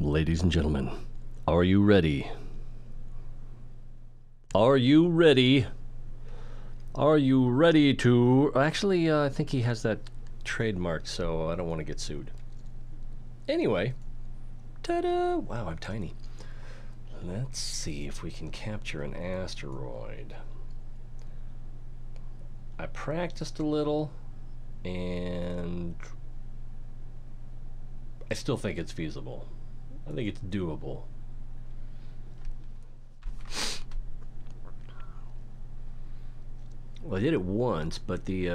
Ladies and gentlemen, are you ready? Are you ready? Are you ready to... Actually, I think he has that trademarked, so I don't want to get sued. Anyway, ta-da! Wow, I'm tiny. Let's see if we can capture an asteroid. I practiced a little, and I still think it's feasible. I think it's doable. Well, I did it once, but the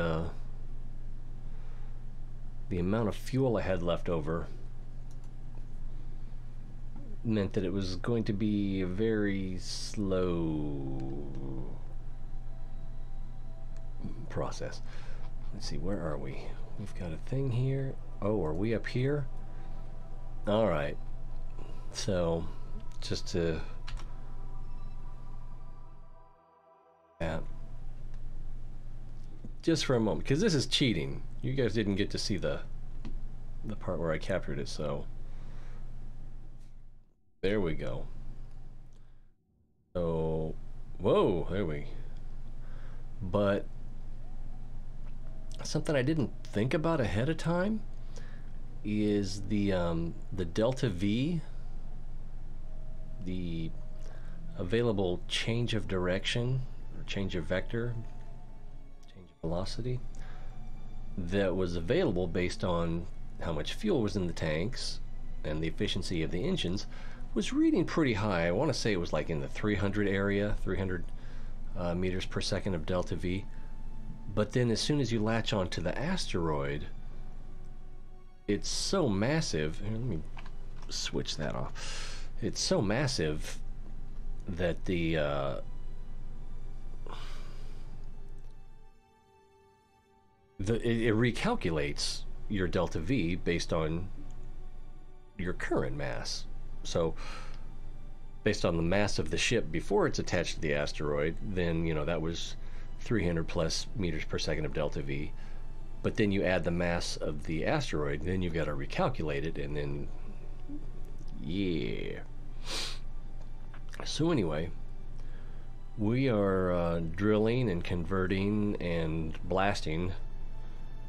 amount of fuel I had left over meant that it was going to be a very slow process. Let's see, where are we? We've got a thing here. Oh, are we up here? All right. So, just to... Yeah. Just for a moment, because this is cheating. You guys didn't get to see the part where I captured it, so... There we go. So... Whoa, there we... But... Something I didn't think about ahead of time is the delta V, the available change of direction, or change of vector, change of velocity, that was available based on how much fuel was in the tanks and the efficiency of the engines, was reading pretty high. I want to say it was like in the 300 area, 300 meters per second of delta V. But then as soon as you latch onto the asteroid, it's so massive. Here, let me switch that off. It's so massive that it recalculates your delta V based on your current mass. So based on the mass of the ship before it's attached to the asteroid, then, you know, that was 300 plus meters per second of delta V. But then you add the mass of the asteroid, and then you've got to recalculate it, and then, yeah. So anyway, we are drilling and converting and blasting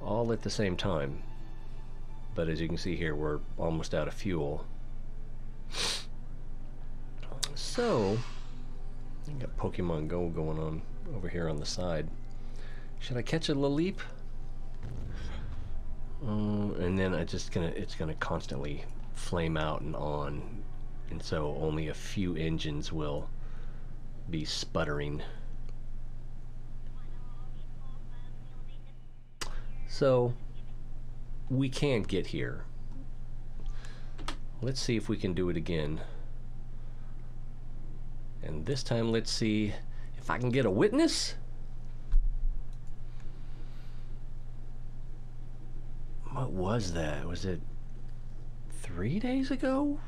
all at the same time. But as you can see here, we're almost out of fuel. So, I got Pokemon Go going on over here on the side. Should I catch a Laleep? And then it's gonna constantly flame out and on, and so only a few engines will be sputtering. So we can't get here. Let's see if we can do it again. And this time, let's see if I can get a witness. What was that? Was it 3 days ago?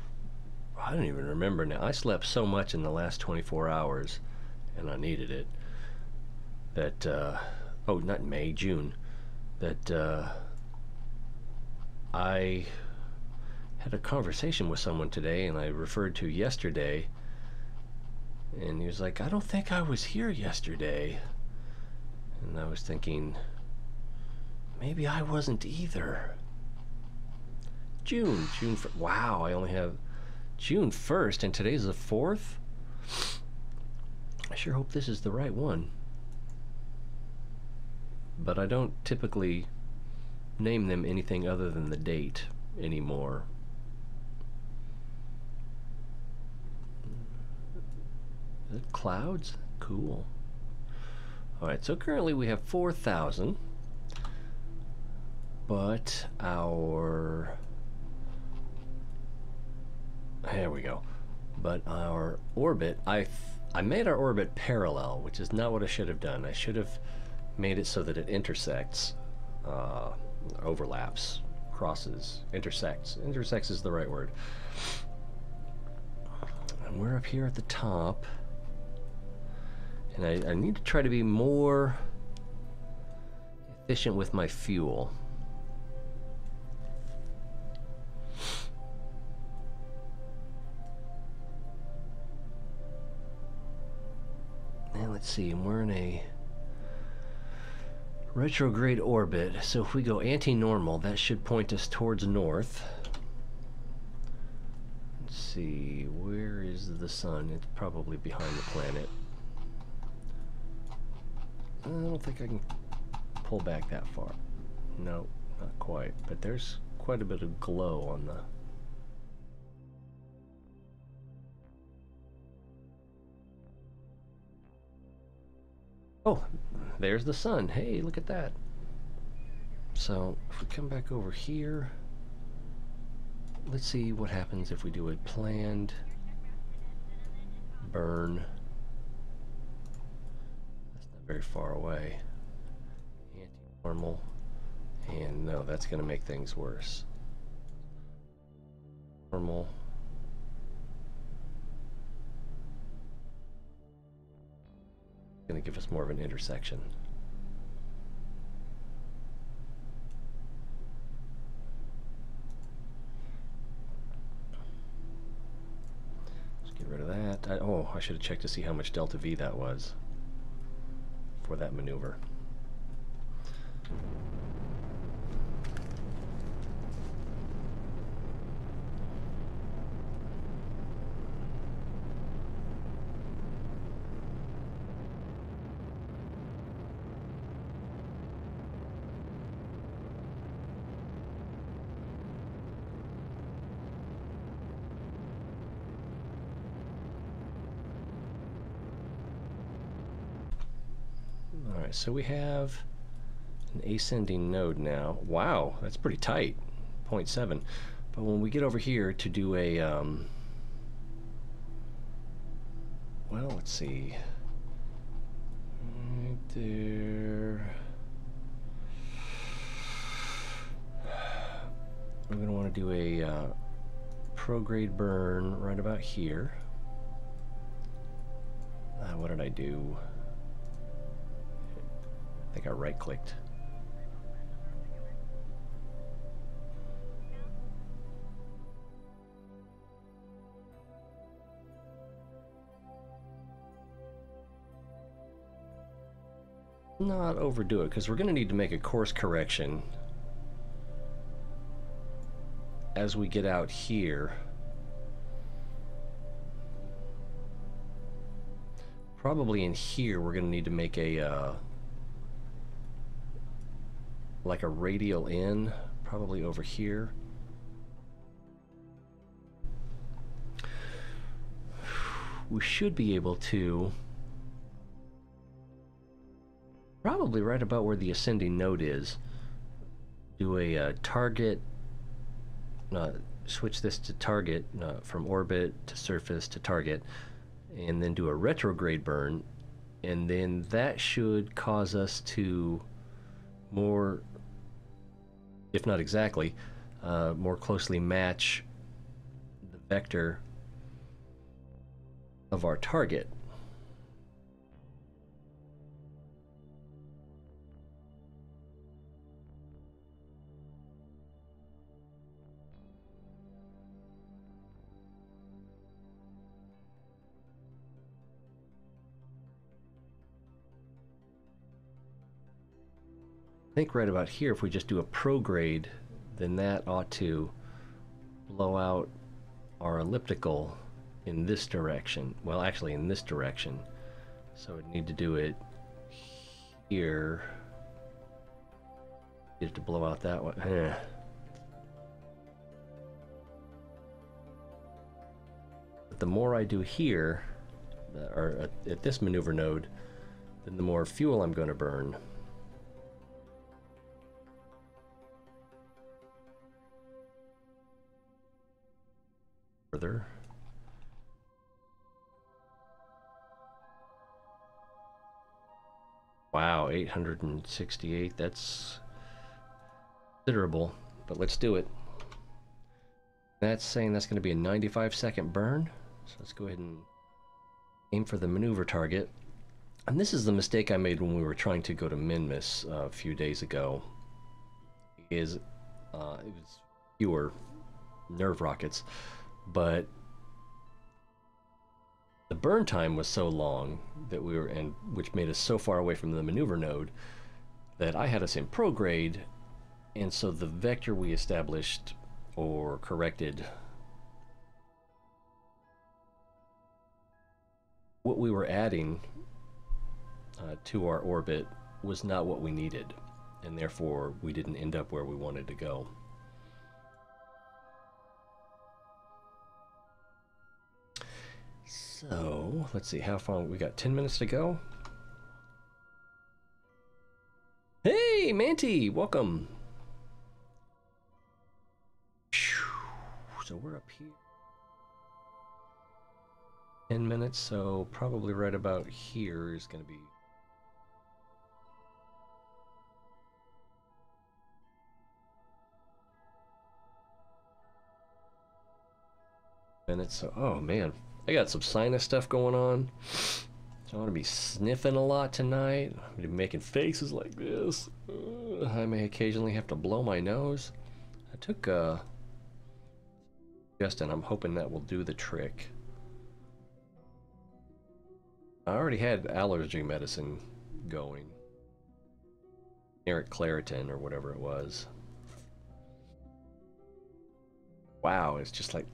I don't even remember now. I slept so much in the last 24 hours, and I needed it. That, oh, not May, June. That, I had a conversation with someone today, and I referred to yesterday. And he was like, I don't think I was here yesterday. And I was thinking, maybe I wasn't either. June wow, I only have June 1st, and today's the 4th? I sure hope this is the right one. But I don't typically name them anything other than the date anymore. Is it clouds? Cool. Alright, so currently we have 4,000. But our... There we go. But our orbit, I made our orbit parallel, which is not what I should have done. I should have made it so that it intersects, overlaps, crosses, intersects. Intersects is the right word. And we're up here at the top. And I need to try to be more efficient with my fuel. let's see, we're in a retrograde orbit, so if we go anti-normal, that should point us towards north. Let's see, where is the sun? It's probably behind the planet. I don't think I can pull back that far. No, not quite, but there's quite a bit of glow on the... Oh, there's the sun. Hey, look at that. So, if we come back over here, let's see what happens if we do a planned burn. That's not very far away. Anti-normal. And no, that's going to make things worse. Normal. Going to give us more of an intersection. Let's get rid of that. I should have checked to see how much delta V that was for that maneuver. So we have an ascending node now. Wow, that's pretty tight, 0.7. But when we get over here to do a, well, let's see. Right there. We're going to want to do a prograde burn right about here. What did I do? I think I right-clicked. Not overdo it, because we're going to need to make a course correction as we get out here. Probably in here we're going to need to make a like a radial in, probably over here. We should be able to, probably right about where the ascending node is, do a target, switch this to target, from orbit to surface to target, and then do a retrograde burn, and then that should cause us to more, if not exactly, more closely match the vector of our target. I think right about here, if we just do a prograde, then that ought to blow out our elliptical in this direction. Well, actually in this direction. So we'd need to do it here. Get it to blow out that way. But the more I do here, or at this maneuver node, then the more fuel I'm going to burn. Further. Wow, 868, that's considerable, but let's do it. That's saying that's going to be a 95-second burn, so let's go ahead and aim for the maneuver target. And this is the mistake I made when we were trying to go to Minmus a few days ago, is it was fewer nerve rockets, but the burn time was so long that we were, and which made us so far away from the maneuver node, that I had us in prograde, and so the vector we established or corrected, what we were adding to our orbit was not what we needed, and therefore we didn't end up where we wanted to go. So let's see how far we got. 10 minutes to go. Hey Manti, welcome. So we're up here. 10 minutes, so probably right about here is going to be minutes. So, oh man, I got some sinus stuff going on, so I'm gonna be sniffing a lot tonight. I'm gonna be making faces like this. I may occasionally have to blow my nose. I took Justin. I'm hoping that will do the trick. I already had allergy medicine going. Generic Claritin or whatever it was. Wow, it's just like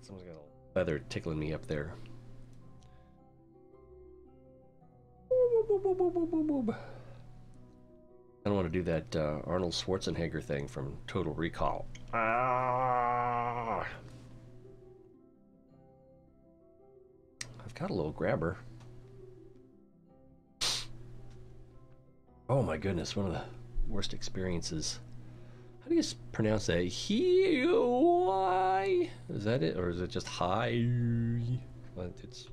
someone's got a feather tickling me up there. I don't want to do that Arnold Schwarzenegger thing from Total Recall. Ah! I've got a little grabber. Oh my goodness, one of the worst experiences. How do you pronounce that? Hi? Is that it? Or is it just hi? It's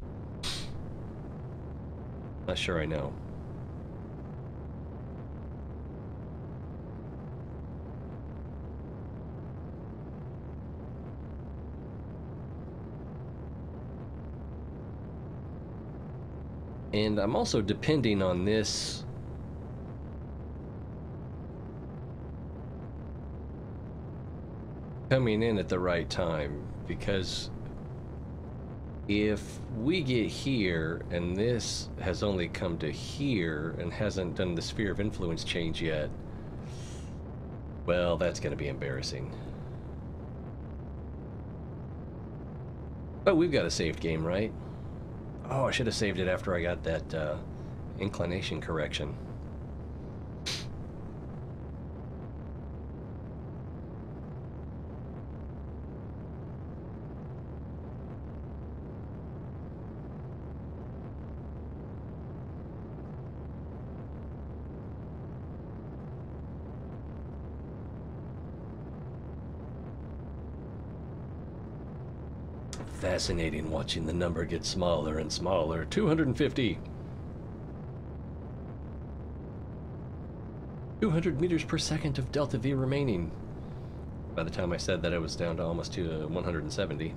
not sure I know. And I'm also depending on this coming in at the right time, because if we get here and this has only come to here and hasn't done the sphere of influence change yet, well, that's going to be embarrassing. But we've got a saved game, right? Oh, I should have saved it after I got that inclination correction. Fascinating watching the number get smaller and smaller. 250. 200 meters per second of delta V remaining. By the time I said that, it was down to almost to 170.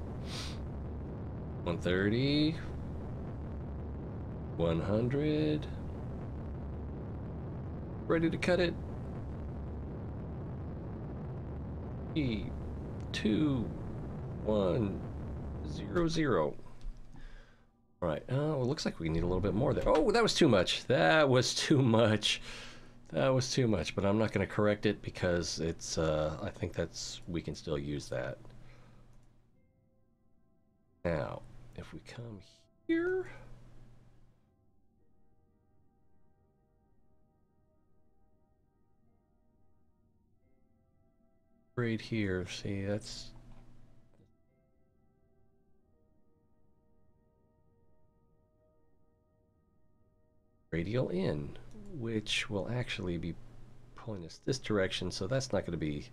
130. 100. Ready to cut it. 3, 2, 1. 0. All right. Oh, it looks like we need a little bit more there. Oh, that was too much. That was too much. That was too much. But I'm not going to correct it because it's. I think we can still use that. Now, if we come here. Right here. See, that's. Radial in, which will actually be pulling us this direction, so that's not going to be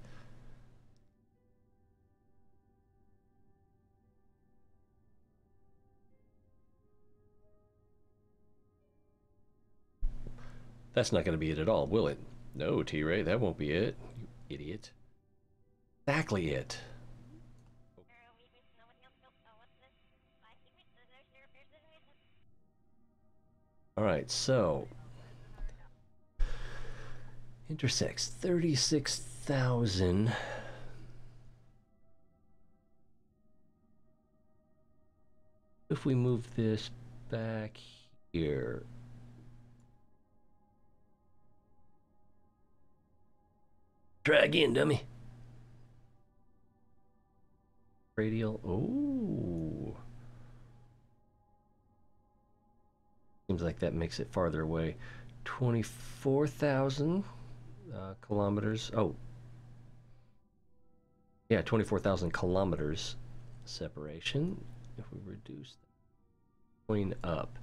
it at all, will it? No, T-Ray, that won't be it, you idiot. Exactly it. All right, so intersects 36,000. If we move this back here. Try again, dummy. Radial. Oh. Seems like that makes it farther away. 24,000 kilometers. Oh. Yeah, 24,000 kilometers separation. If we reduce that, going up.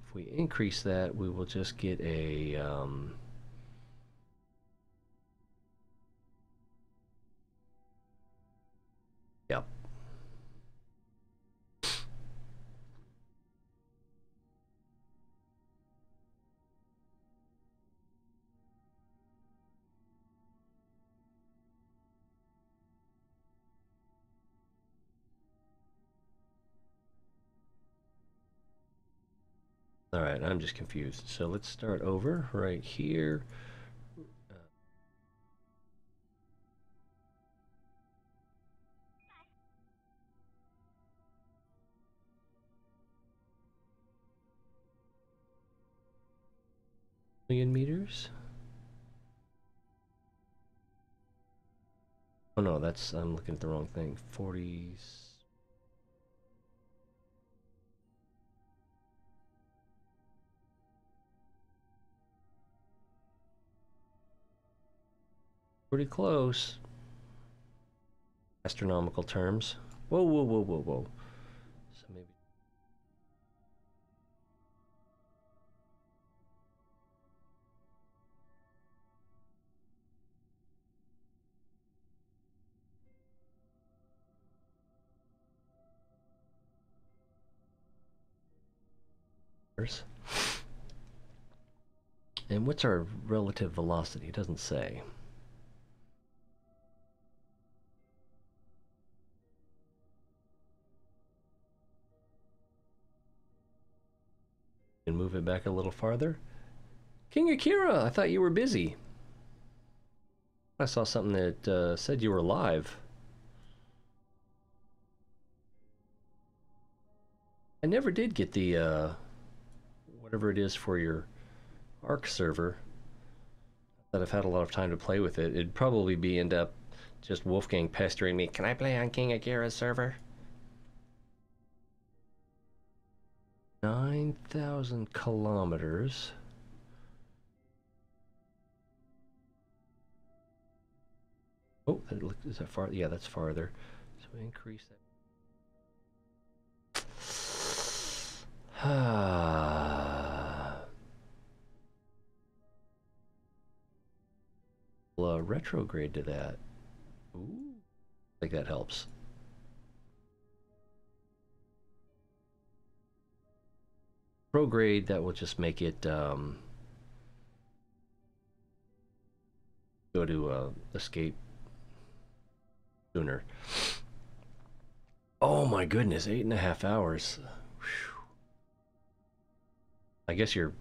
If we increase that, we will just get a yep. All right, I'm just confused. So let's start over right here. Million meters. Oh no, that's, I'm looking at the wrong thing. 40s. Pretty close. Astronomical terms. Whoa, whoa, whoa, whoa, whoa. So maybe. And what's our relative velocity? It doesn't say. And move it back a little farther. King Akira, I thought you were busy. I saw something that said you were live. I never did get the whatever it is for your Arc server. That I've had a lot of time to play with it. It'd probably be end up just Wolfgang pestering me. Can I play on King Akira's server? 9,000 kilometers. Oh, is that far? Yeah, that's farther. So increase that. We'll retrograde to that. Ooh, I think that helps. Prograde, that will just make it go to escape sooner. Oh my goodness, 8.5 hours. Whew. I guess your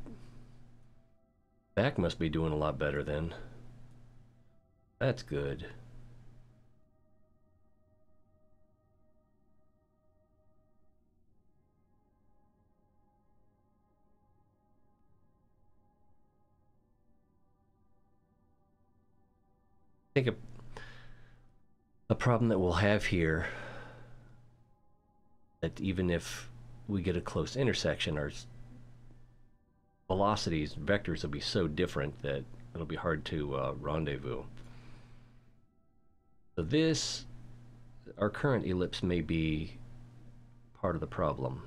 back must be doing a lot better then. That's good. I think a problem that we'll have here, that even if we get a close intersection, our velocities, vectors will be so different that it'll be hard to rendezvous. So this, our current ellipse may be part of the problem.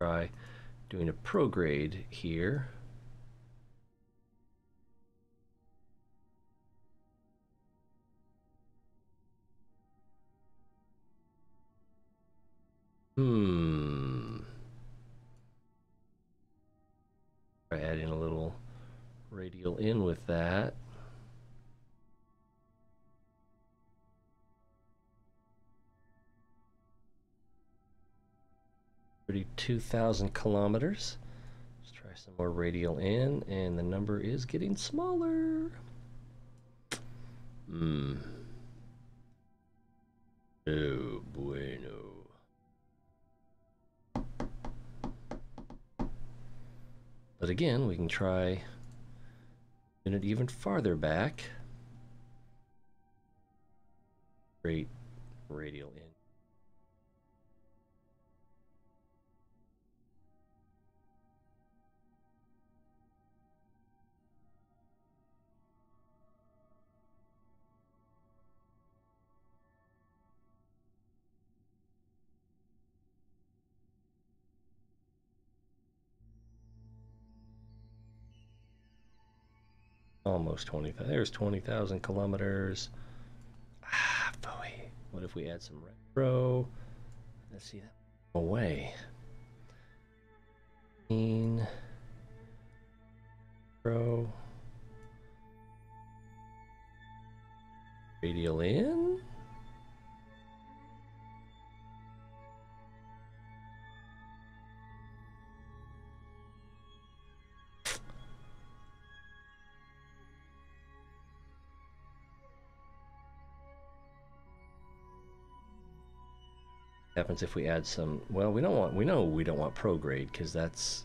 Try doing a prograde here. Try adding a little radial in with that. 32,000 kilometers. Let's try some more radial in, and the number is getting smaller. Hmm. Oh, bueno. But again, we can try it even farther back. Great radial in. Almost 20. There's 20,000 kilometers. Ah, boy. What if we add some retro? Let's see that. Away. Retro. Radial in. Happens if we add some. Well, we know we don't want prograde because that's.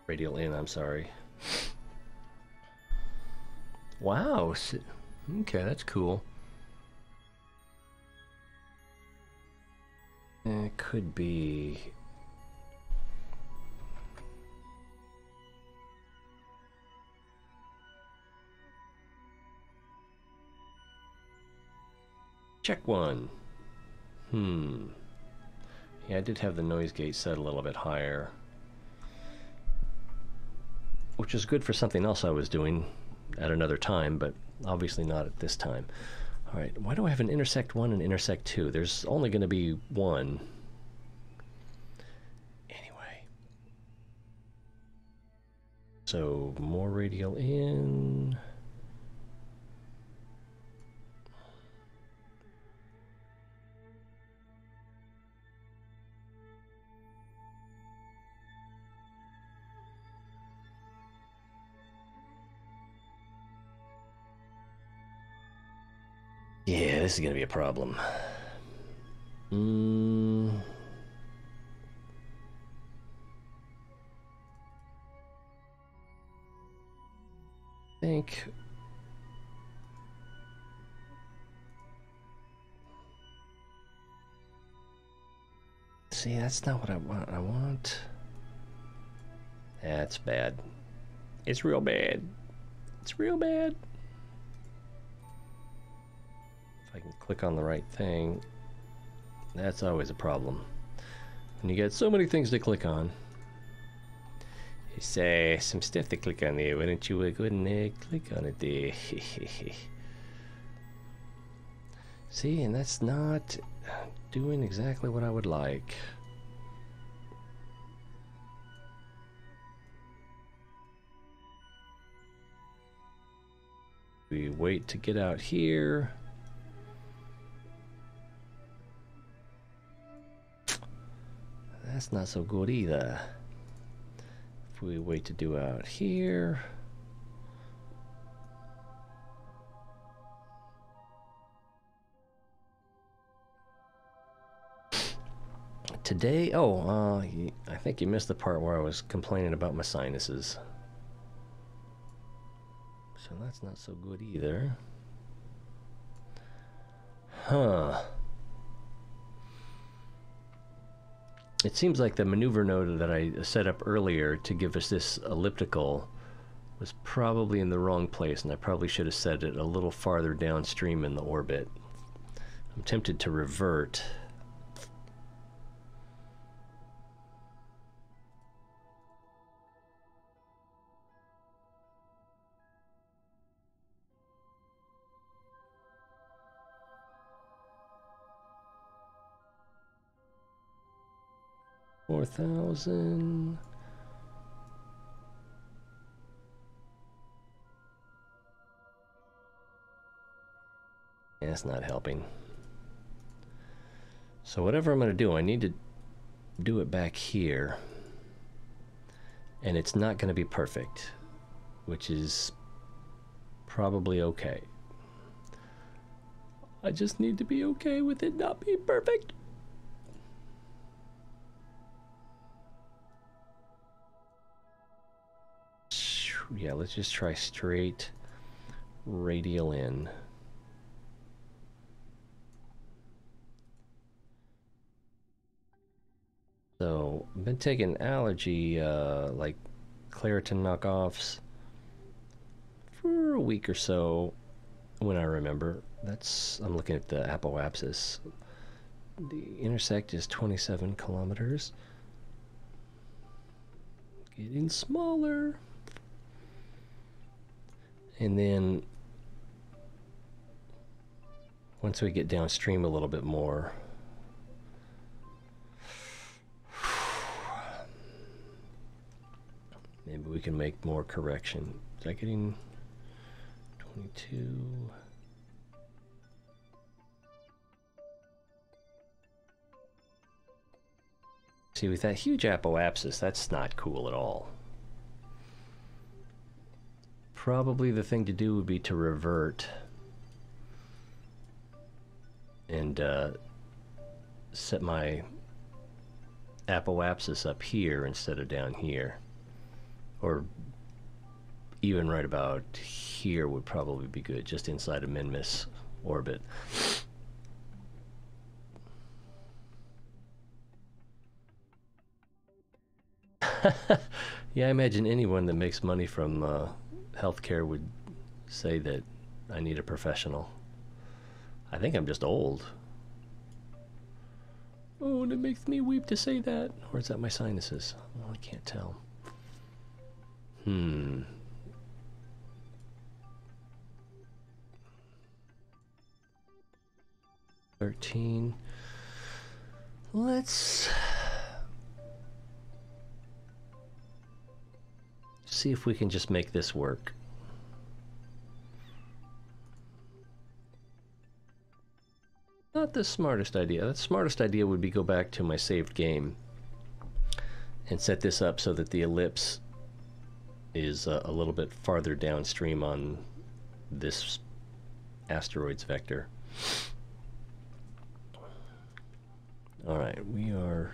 Radial in, I'm sorry. Wow. Okay, that's cool. It could be. Check one. Yeah, I did have the noise gate set a little bit higher, which is good for something else I was doing at another time, but obviously not at this time. All right, why do I have an intersect 1 and intersect 2? There's only going to be one. Anyway. So, more radial in. Yeah, this is going to be a problem. I think. See, that's not what I want. I want. That's bad. It's real bad. It's real bad. If I can click on the right thing, that's always a problem. When you get so many things to click on. It's some stuff to click on there. Why don't you go ahead and click on it there? See, and that's not doing exactly what I would like. We wait to get out here. That's not so good either. If we wait to do out here. Today, I think you missed the part where I was complaining about my sinuses. So that's not so good either. Huh. It seems like the maneuver node that I set up earlier to give us this elliptical was probably in the wrong place, and I probably should have set it a little farther downstream in the orbit. I'm tempted to revert. $4,000. That's not helping. So whatever I'm going to do, I need to do it back here. And it's not going to be perfect, which is probably okay. I just need to be okay with it not being perfect. Yeah, let's just try straight radial in. So I've been taking allergy, like Claritin knockoffs for a week or so, when I remember. I'm looking at the apoapsis. The intersect is 27 kilometers. Getting smaller. And then once we get downstream a little bit more, maybe we can make more correction. Is that getting 22? See, with that huge apoapsis, that's not cool at all. Probably the thing to do would be to revert and set my apoapsis up here instead of down here. Or even right about here would probably be good, just inside of Minmus orbit. Yeah, I imagine anyone that makes money from healthcare would say that I need a professional. I think I'm just old. Oh, and it makes me weep to say that. Or is that my sinuses? Oh, I can't tell. 13. Let's see if we can just make this work. Not the smartest idea. The smartest idea would be go back to my saved game and set this up so that the ellipse is a little bit farther downstream on this asteroid's vector. Alright, we are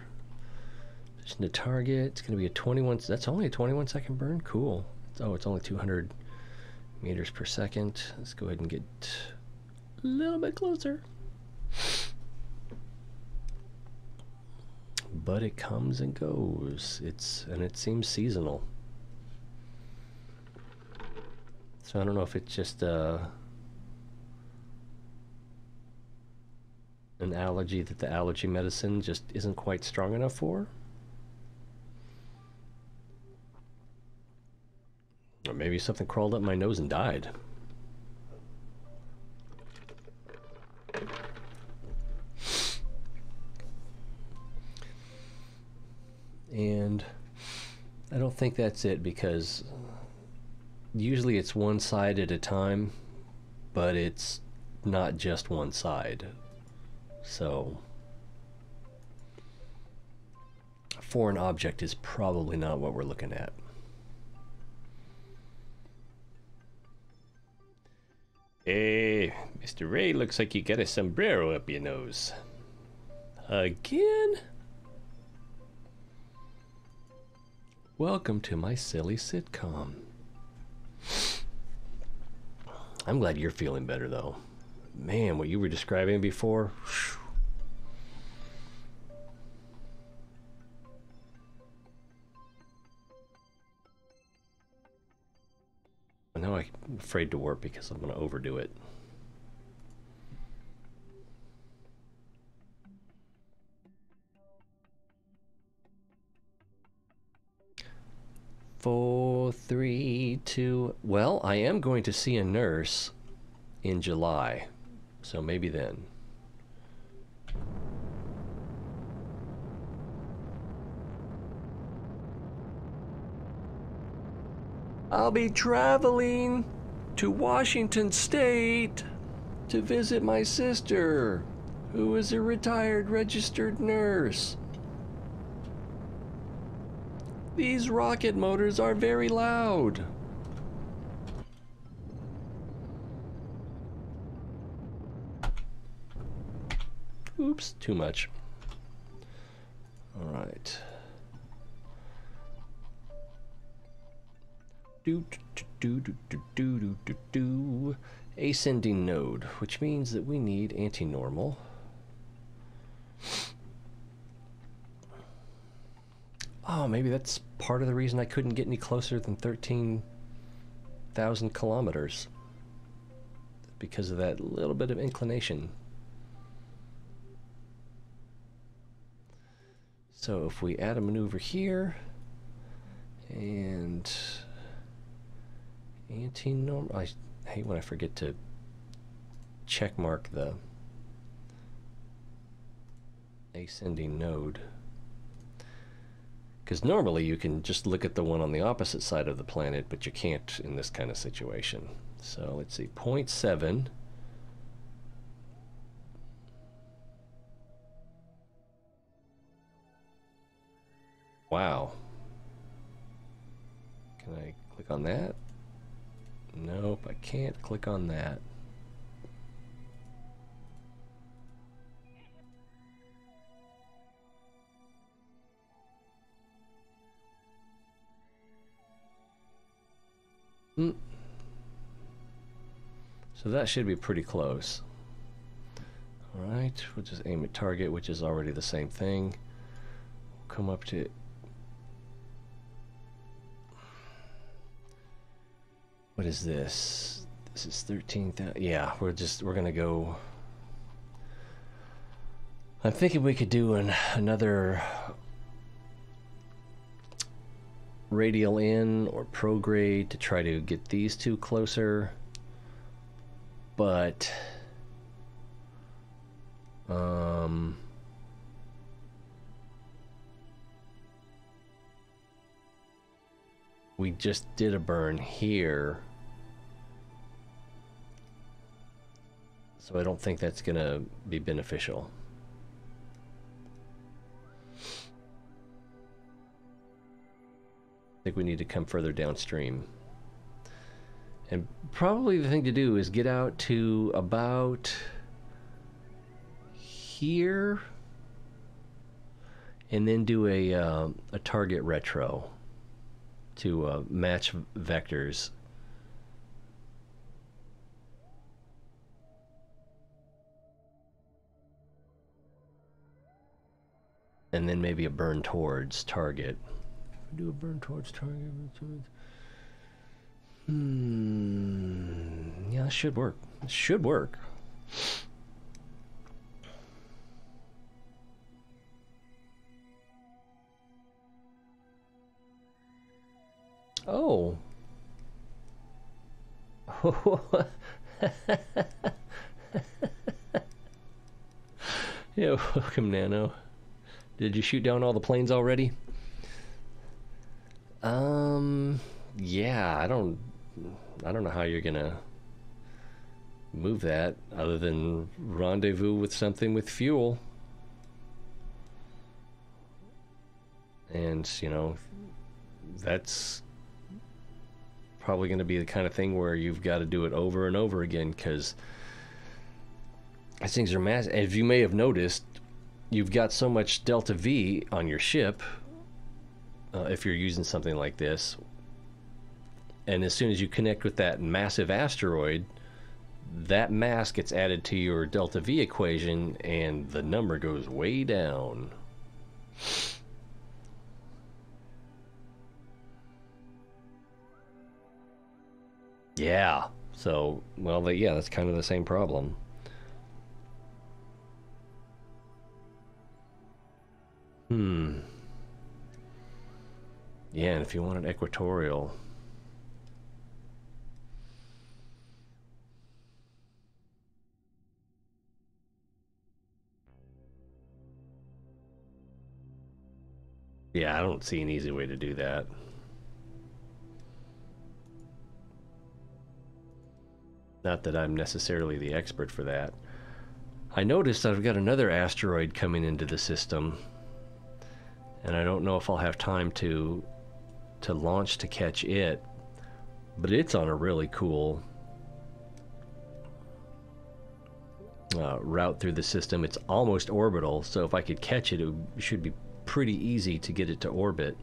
positioned to target. It's going to be a 21, that's only a 21 second burn? Cool. Oh, it's only 200 meters per second. Let's go ahead and get a little bit closer. But it comes and goes. And it seems seasonal. So I don't know if it's just an allergy that the allergy medicine just isn't quite strong enough for. Or maybe something crawled up my nose and died. And I don't think that's it, because usually it's one side at a time, but it's not just one side. So a foreign object is probably not what we're looking at. Hey, Mr. Ray, looks like you got a sombrero up your nose. Again? Welcome to my silly sitcom. I'm glad you're feeling better, though. Man, what you were describing before. Now I'm afraid to work because I'm going to overdo it. Four, 3, 2. Well, I am going to see a nurse in July, so maybe then. I'll be traveling to Washington State to visit my sister, who is a retired registered nurse. These rocket motors are very loud. Oops, too much. All right. Ascending node, which means that we need anti-normal. Oh, maybe that's part of the reason I couldn't get any closer than 13,000 kilometers. Because of that little bit of inclination. So if we add a maneuver here, and anti-normal, I hate when I forget to check mark the ascending node. Because normally you can just look at the one on the opposite side of the planet, but you can't in this kind of situation. So let's see, 0.7. Wow. Can I click on that? Nope, I can't click on that. So that should be pretty close. Alright, we'll just aim at target, which is already the same thing. We'll come up to... What is this? This is 13,000. Yeah, we're gonna go... I'm thinking we could do another radial in or prograde to try to get these two closer, but we just did a burn here, so I don't think that's gonna be beneficial. I think we need to come further downstream. And probably the thing to do is get out to about here and then do a target retro to match vectors. And then maybe a burn towards target. Do a burn towards target. Yeah, that should work. It should work. Oh. Yeah, welcome, Nano. Did you shoot down all the planes already? Yeah, I don't know how you're gonna move that other than rendezvous with something with fuel. And, you know, that's probably going to be the kind of thing where you've got to do it over and over again, because these things are massive. As you may have noticed, you've got so much delta V on your ship, if you're using something like this, and as soon as you connect with that massive asteroid, that mass gets added to your delta V equation and the number goes way down. Yeah, so, well, yeah, that's kind of the same problem. Yeah, and if you want an equatorial... Yeah, I don't see an easy way to do that. Not that I'm necessarily the expert for that. I noticed I've got another asteroid coming into the system, and I don't know if I'll have time to launch to catch it, but it's on a really cool route through the system. It's almost orbital, so if I could catch it, it should be pretty easy to get it to orbit.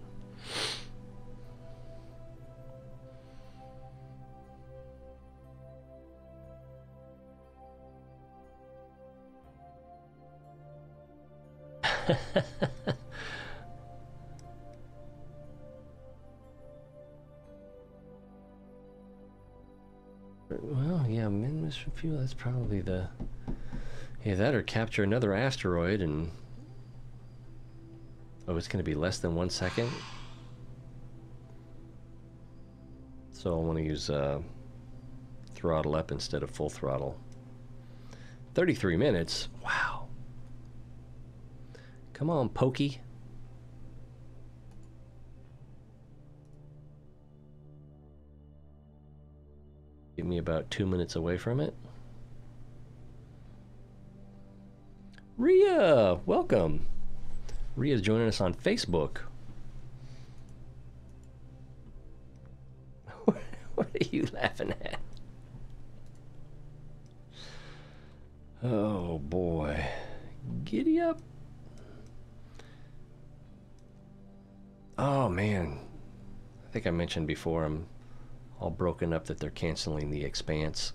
Well, yeah, minus fuel, that's probably the... Yeah, that or capture another asteroid and... Oh, it's going to be less than 1 second? So I want to use throttle up instead of full throttle. 33 minutes? Wow. Come on, Pokey. Get me about 2 minutes away from it. Rhea, welcome. Rhea's joining us on Facebook. What are you laughing at? Oh boy. Giddy up. Oh man. I think I mentioned before I'm all broken up that they're canceling the Expanse.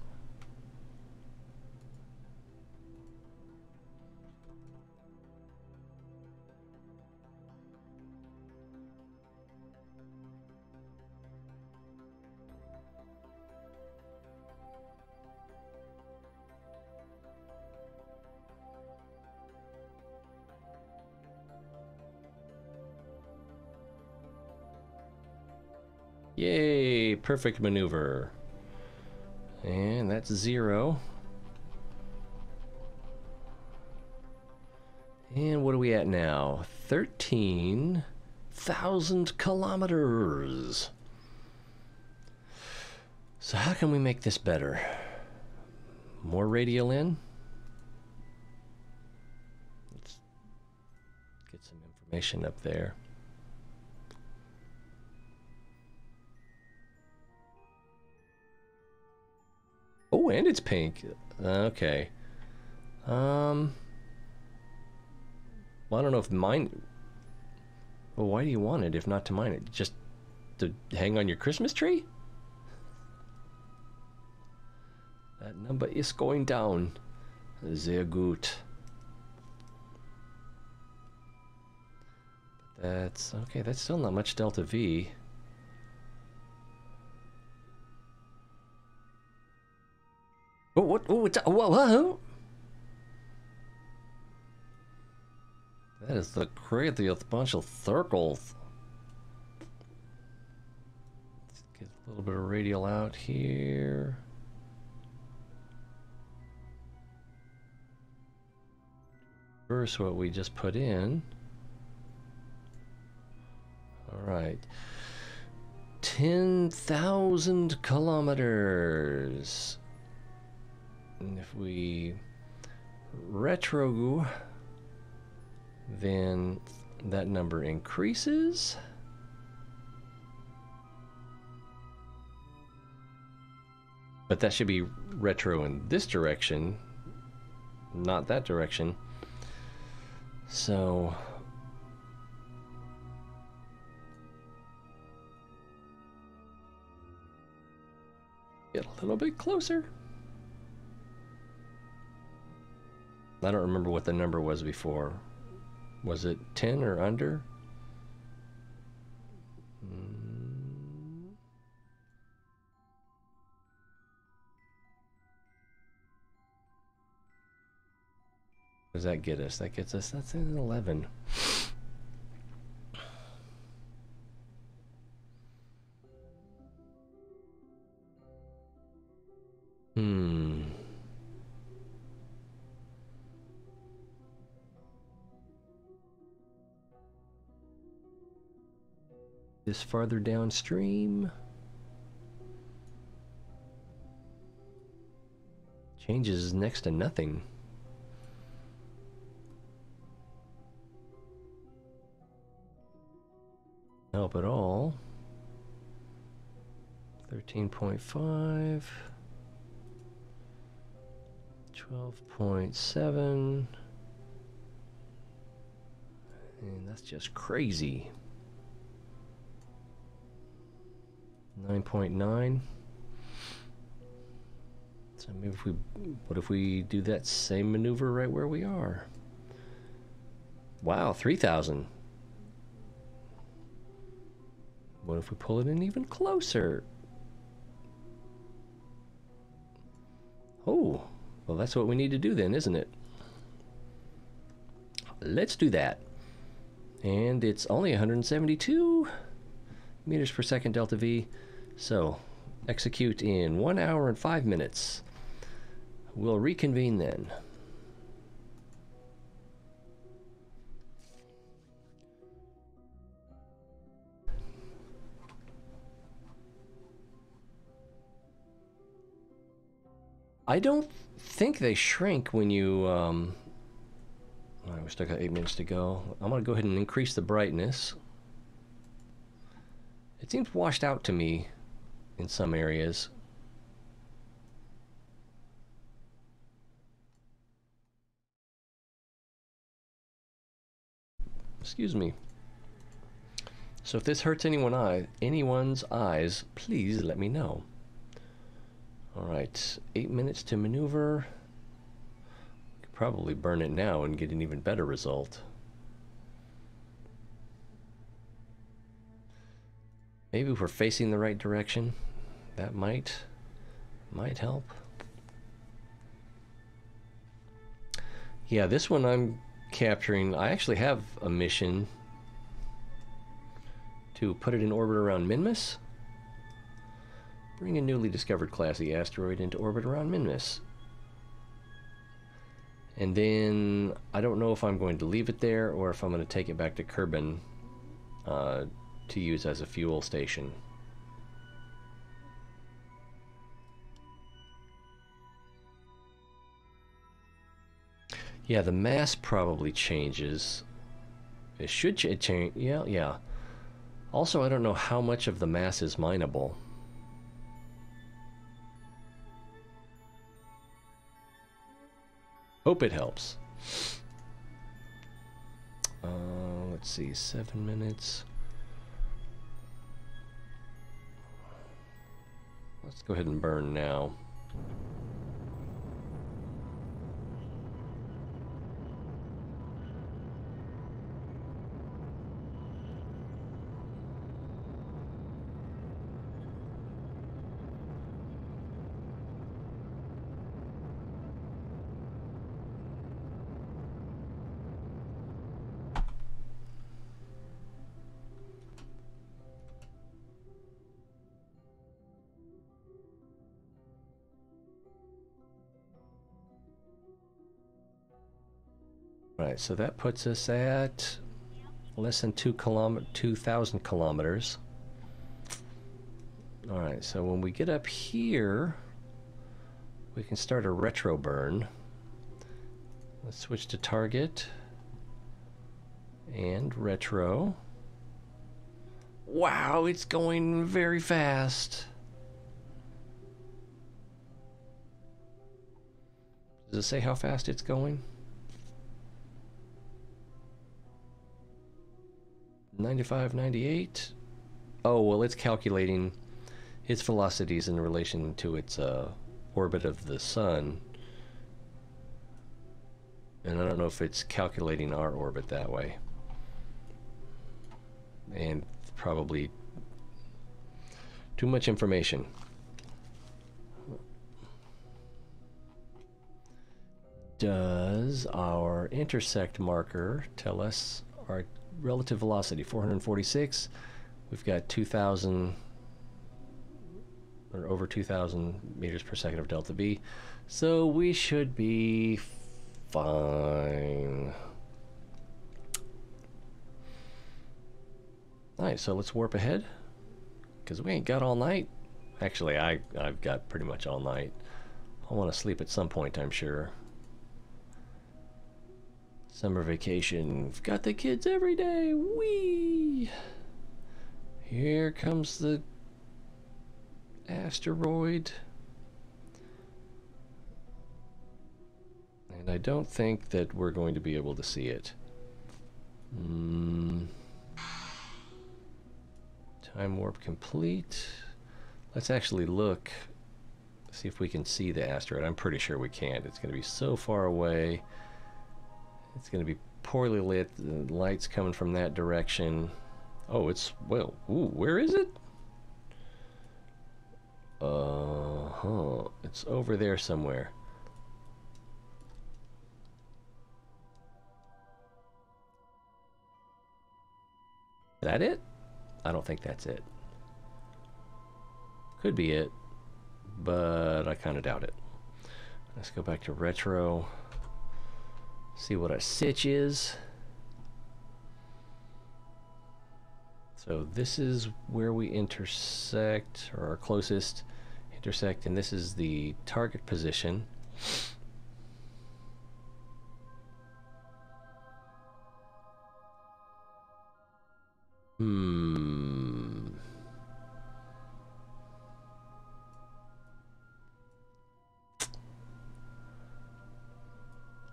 Yay, perfect maneuver. And that's 0. And what are we at now? 13,000 kilometers. So how can we make this better? More radial in? Let's get some information up there. Oh, and it's pink. Okay. Well, I don't know if mine... Well, why do you want it if not to mine it? Just to hang on your Christmas tree? That number is going down. Sehr gut. That's... Okay, that's still not much delta V. Oh, what? Oh, it's... Whoa. That is the craziest bunch of circles. Let's get a little bit of radial out here. Reverse what we just put in. All right. 10,000 kilometers. And if we retro, then that number increases. But that should be retro in this direction, not that direction. So get a little bit closer. I don't remember what the number was before. Was it 10 or under? What does that get us? That gets us, that's an 11. This farther downstream. Changes next to nothing. Help at all. 13.5. 12.7. And that's just crazy. 9.9. So maybe if we, what if we do that same maneuver right where we are? Wow, 3,000. What if we pull it in even closer? Oh, well, that's what we need to do then, isn't it? Let's do that. And it's only 172 meters per second delta V. So execute in 1 hour and 5 minutes. We'll reconvene then. I don't think they shrink when you, all right, we still got 8 minutes to go. I'm gonna go ahead and increase the brightness. It seems washed out to me in some areas. Excuse me. So if this hurts anyone's eyes, please let me know. All right, 8 minutes to maneuver. Could probably burn it now and get an even better result. Maybe if we're facing the right direction, that might help. Yeah, this one I'm capturing. I actually have a mission to put it in orbit around Minmus. Bring a newly discovered classy asteroid into orbit around Minmus. And then I don't know if I'm going to leave it there or if I'm going to take it back to Kerbal to use as a fuel station. Yeah, the mass probably changes. It should change. Yeah. Also, I don't know how much of the mass is mineable. Hope it helps. Let's see, 7 minutes. Let's go ahead and burn now. Right, so that puts us at less than 2,000 kilometers. All right, so when we get up here, we can start a retro burn. Let's switch to target and retro. Wow, it's going very fast. Does it say how fast it's going? 95, 98. Oh, well, it's calculating its velocities in relation to its orbit of the sun. And I don't know if it's calculating our orbit that way. And probably too much information. Does our intersect marker tell us our relative velocity? 446. We've got 2,000 or over 2,000 meters per second of delta V. So we should be fine. Alright, so let's warp ahead, because we ain't got all night. Actually, I've got pretty much all night. I'll want to sleep at some point, I'm sure. Summer vacation. We've got the kids every day. Whee! Here comes the asteroid. And I don't think that we're going to be able to see it. Time warp complete. Let's actually look, see if we can see the asteroid. I'm pretty sure we can't. It's going to be so far away. It's going to be poorly lit. The light's coming from that direction. Oh, it's, well, ooh, where is it? It's over there somewhere. Is that it? I don't think that's it. Could be it, but I kind of doubt it. Let's go back to retro. See what our sitch is. So this is where we intersect, or our closest intersect, and this is the target position.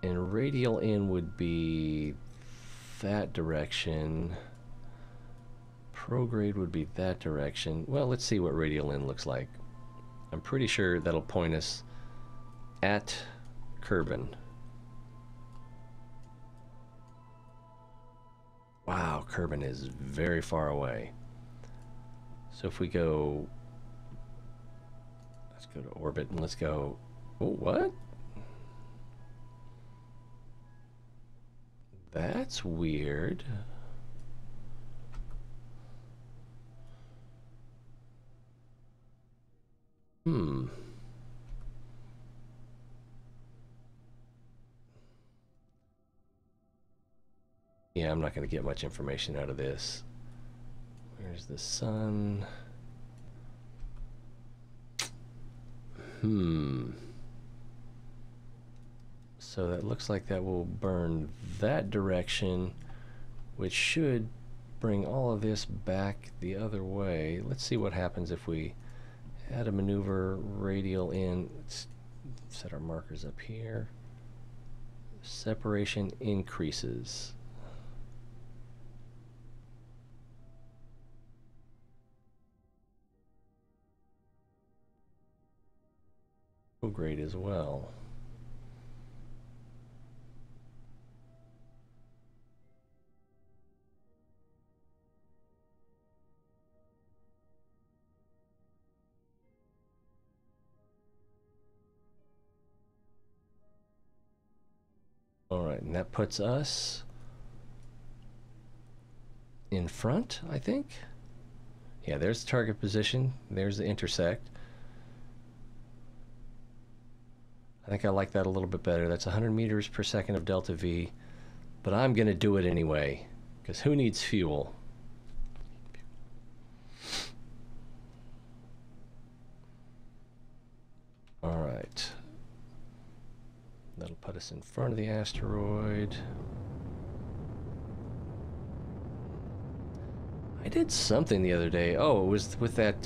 And radial in would be that direction. Prograde would be that direction. Well, let's see what radial in looks like. I'm pretty sure that'll point us at Kerbal. Wow, Kerbal is very far away. So if we go, let's go to orbit and let's go, oh, what? That's weird. Yeah, I'm not going to get much information out of this. Where's the sun? So that looks like that will burn that direction, which should bring all of this back the other way. Let's see what happens if we add a maneuver radial in. Let's set our markers up here. Separation increases. Great as well. All right, and that puts us in front, I think. Yeah, there's the target position. There's the intersect. I think I like that a little bit better. That's 100 meters per second of delta V, but I'm going to do it anyway, because who needs fuel? All right. That'll put us in front of the asteroid. I did something the other day. Oh, it was with that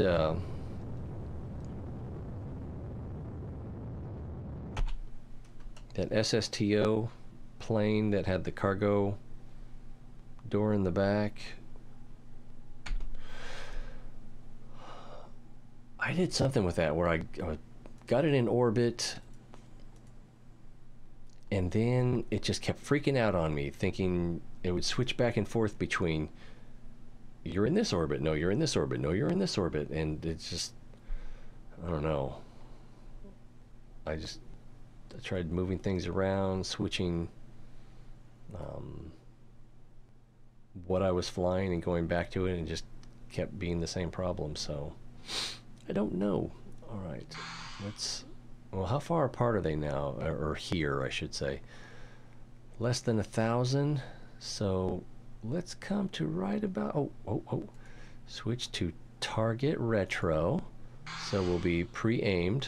that SSTO plane that had the cargo door in the back. I did something with that where I got it in orbit, and then it just kept freaking out on me, thinking it would switch back and forth between, you're in this orbit, no, you're in this orbit, no, you're in this orbit, and it's just, I don't know. I tried moving things around, switching what I was flying and going back to it, and just kept being the same problem. So I don't know. All right, well, how far apart are they now, or here I should say? Less than 1,000. So let's come to right about, switch to target retro, so we'll be pre-aimed.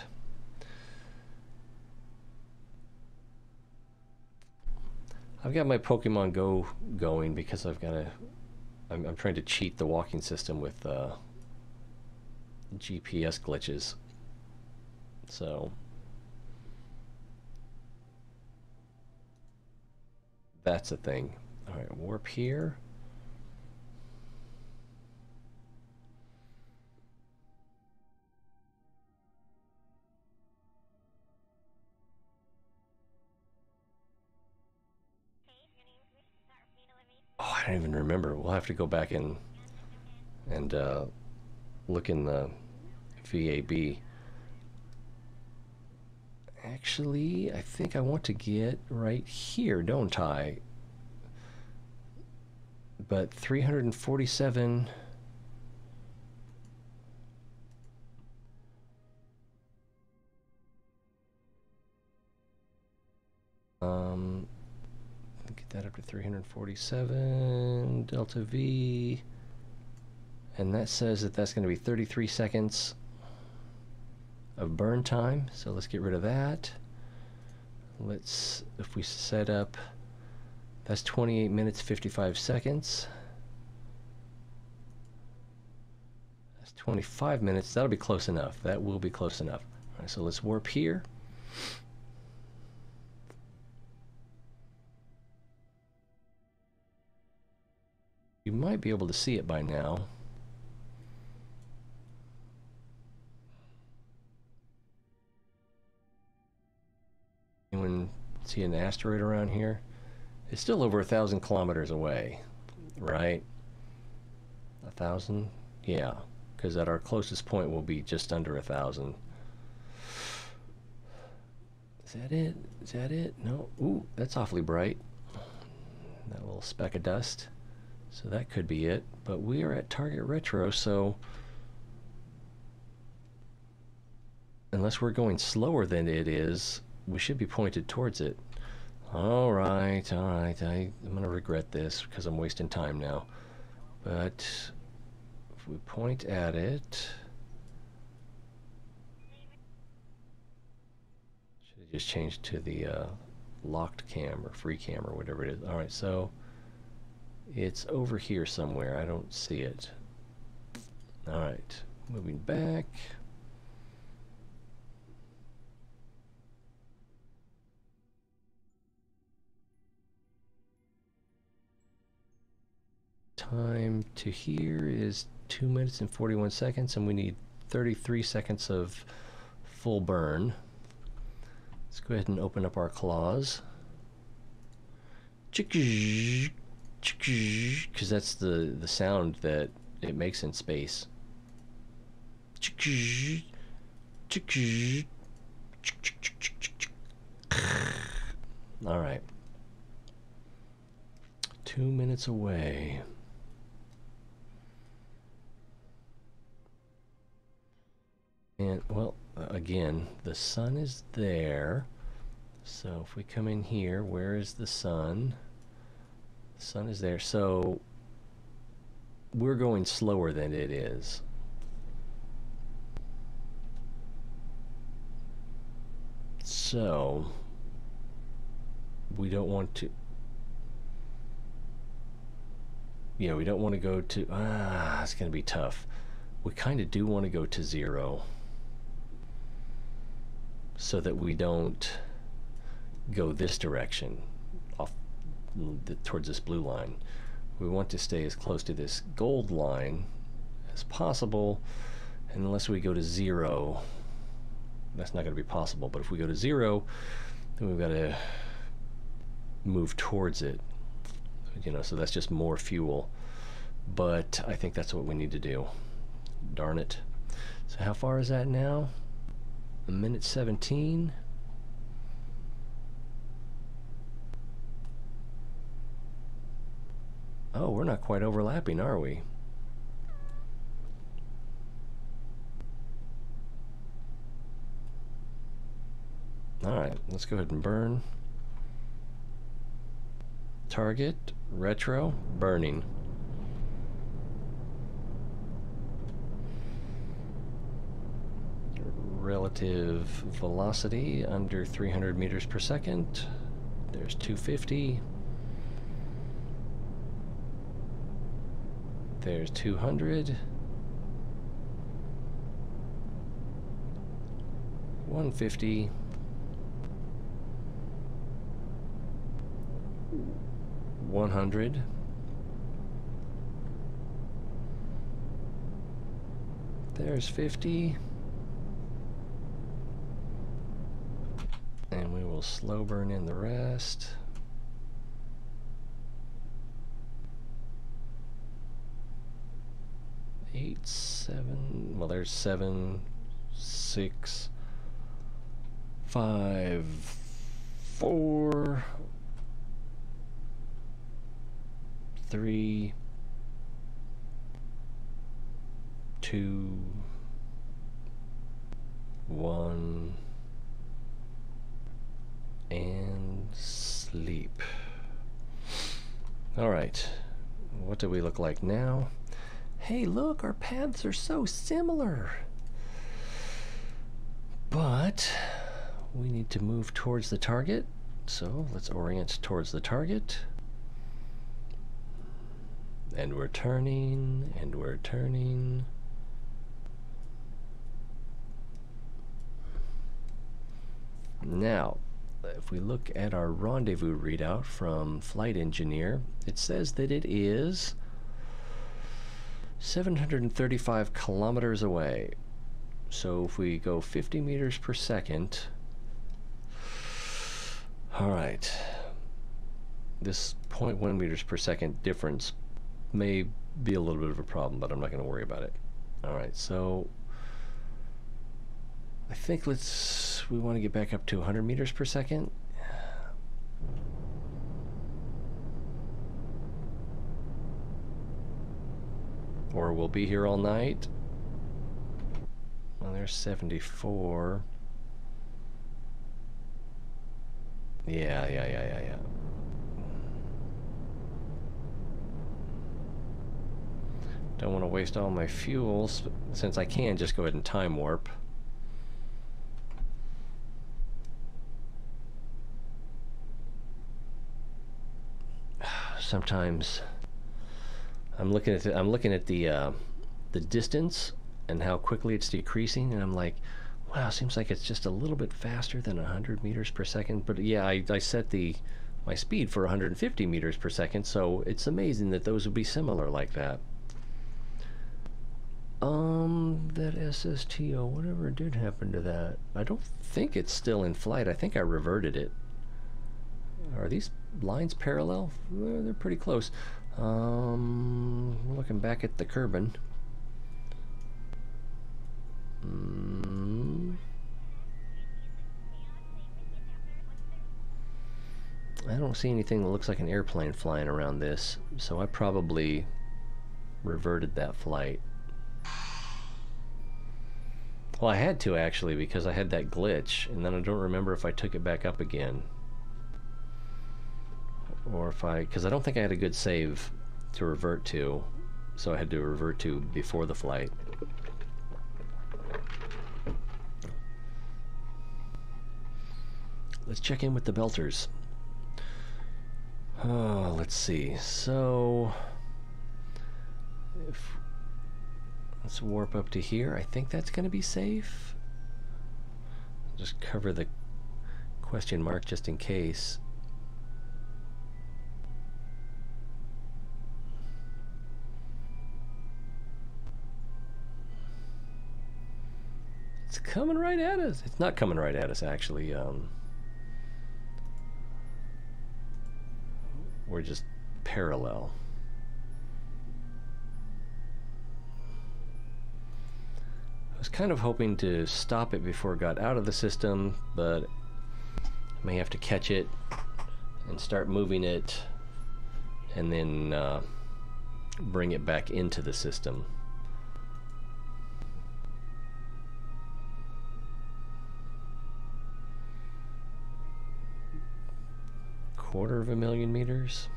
I've got my Pokemon Go going because I'm trying to cheat the walking system with GPS glitches. So that's a thing. All right, warp here. Oh, I don't even remember. We'll have to go back and look in the VAB. Actually, I think I want to get right here, don't I? But 347... get that up to 347 delta V, and that says that that's going to be 33 seconds of burn time. So let's get rid of that. Let's, if we set up, that's 28 minutes 55 seconds. That's 25 minutes. That'll be close enough. That will be close enough. All right, so let's warp here. You might be able to see it by now. Anyone see an asteroid around here? It's still over 1,000 kilometers away, right? 1,000? Yeah, because at our closest point will be just under 1,000. Is that it? Is that it? No. Ooh, that's awfully bright. That little speck of dust. So that could be it, but we are at target retro, so unless we're going slower than it is, we should be pointed towards it. All right, I'm gonna regret this because I'm wasting time now. But if we point at it, should have just changed to the locked cam or free cam or whatever it is. All right, so it's over here somewhere. I don't see it. All right, moving back. Time to here is 2 minutes and 41 seconds, and we need 33 seconds of full burn. Let's go ahead and open up our claws. Because that's the sound that it makes in space. All right. 2 minutes away. And, well, again, the sun is there. So if we come in here, where is the sun? The sun is there. So we're going slower than it is. So we don't want to... Yeah, we don't want to go to... it's going to be tough. We kind of do want to go to 0. So that we don't go this direction, off towards this blue line. We want to stay as close to this gold line as possible, and unless we go to 0, that's not going to be possible. But if we go to 0, then we've got to move towards it, you know, so that's just more fuel. But I think that's what we need to do. Darn it. So how far is that now? 1:17. Oh, we're not quite overlapping, are we? Alright, let's go ahead and burn. Target, retro, burning. Relative velocity under 300 meters per second. There's 250. There's 200. 150. 100. There's 50. And we will slow burn in the rest. Eight, 7. Well, there's 7, 6, 5, 4, 3, 2, 1, and sleep. All right, what do we look like now? Hey, look, our paths are so similar. But we need to move towards the target, so let's orient towards the target. And we're turning, and we're turning. Now, if we look at our rendezvous readout from Flight Engineer, it says that it is 735 kilometers away. So if we go 50 meters per second, all right, this 0.1 meters per second difference may be a little bit of a problem, but I'm not going to worry about it. All right, so I think we want to get back up to 100 meters per second. Or we'll be here all night. Well, there's 74. Yeah. Don't want to waste all my fuels, since I can just go ahead and time warp. Sometimes I'm looking at the distance and how quickly it's decreasing, and I'm like, wow, seems like it's just a little bit faster than 100 meters per second. But yeah, I set my speed for 150 meters per second, so it's amazing that those would be similar like that. That SSTO, whatever did happen to that? I don't think it's still in flight. I think I reverted it. Are these lines parallel? Well, they're pretty close. Looking back at the Kerbal. I don't see anything that looks like an airplane flying around this, so I probably reverted that flight. Well, I had to, actually, because I had that glitch, and then I don't remember if I took it back up again. Or if because I don't think I had a good save to revert to, so I had to revert to before the flight. Let's check in with the belters. Oh, let's see. So, let's warp up to here. I think that's going to be safe. Just cover the question mark just in case. It's coming right at us. It's not coming right at us, actually. We're just parallel. I was kind of hoping to stop it before it got out of the system, but I may have to catch it and start moving it and then bring it back into the system. $250,000 meters.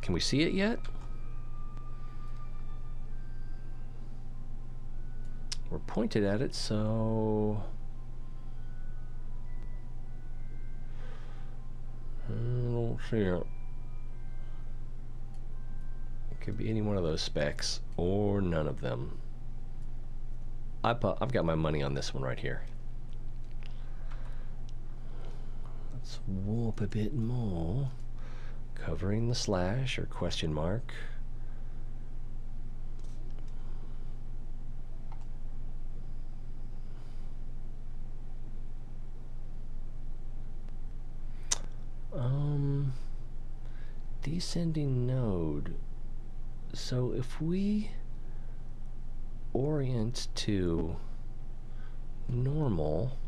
Can we see it yet? We're pointed at it, so I don't see it. Could be any one of those specs or none of them. I've got my money on this one right here. Let's warp a bit more. Covering the slash or question mark. Descending node. So if we orient to normal,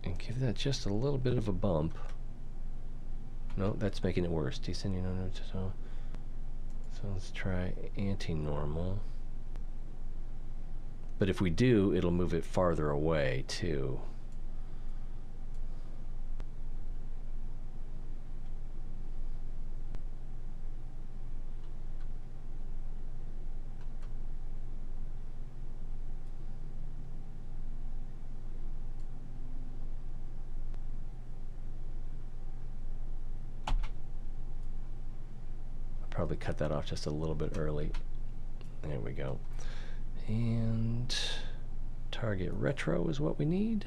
and give that just a little bit of a bump. No, that's making it worse. Descending node. So let's try anti-normal. But if we do, it'll move it farther away too. Probably cut that off just a little bit early. There we go. And target retro is what we need.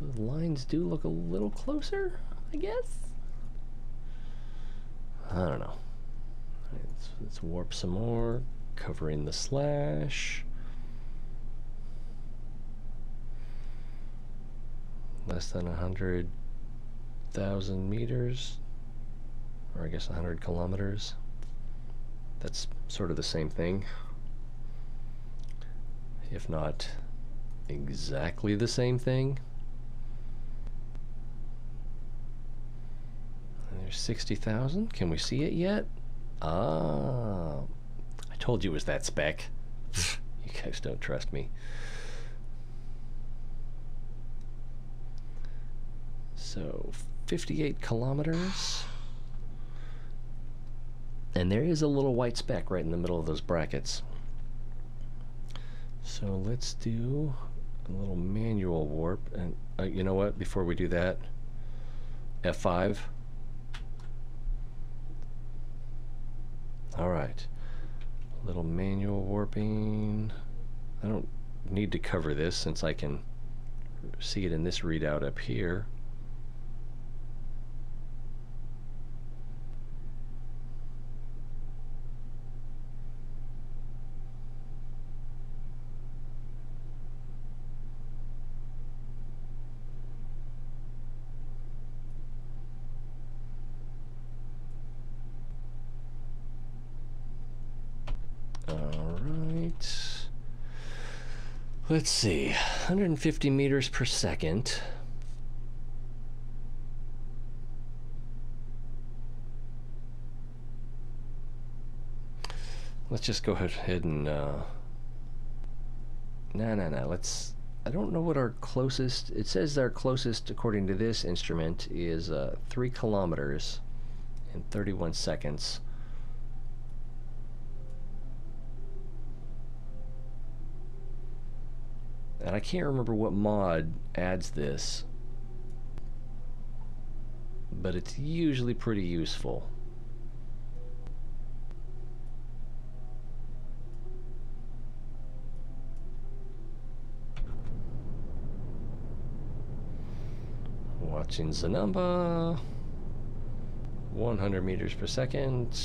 The lines do look a little closer, I guess. I don't know. Let's warp some more, covering the slash. Less than 100,000 meters, or I guess 100 kilometers. That's sort of the same thing, if not exactly the same thing. And there's 60,000. Can we see it yet? Ah, I told you it was that spec. You guys don't trust me. So 58 kilometers. And there is a little white speck right in the middle of those brackets. So let's do a little manual warp. And you know what? Before we do that, F5. All right. A little manual warping. I don't need to cover this since I can see it in this readout up here. Let's see, 150 meters per second. Let's just go ahead and, no, let's, I don't know what our closest, it says our closest, according to this instrument, is 3 kilometers in 31 seconds. And I can't remember what mod adds this, but it's usually pretty useful. Watching the number, 100 meters per second,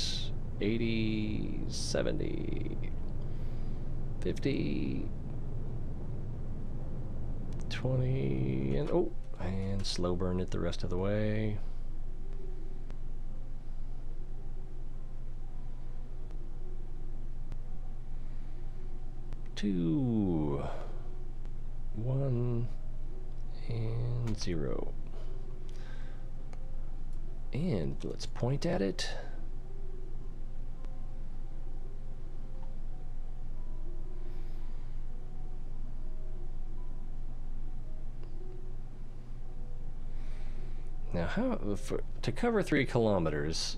80, 70, 50, 20, and oh, and slow burn it the rest of the way. Two, 1, and 0. And let's point at it. Now, to cover 3 kilometers,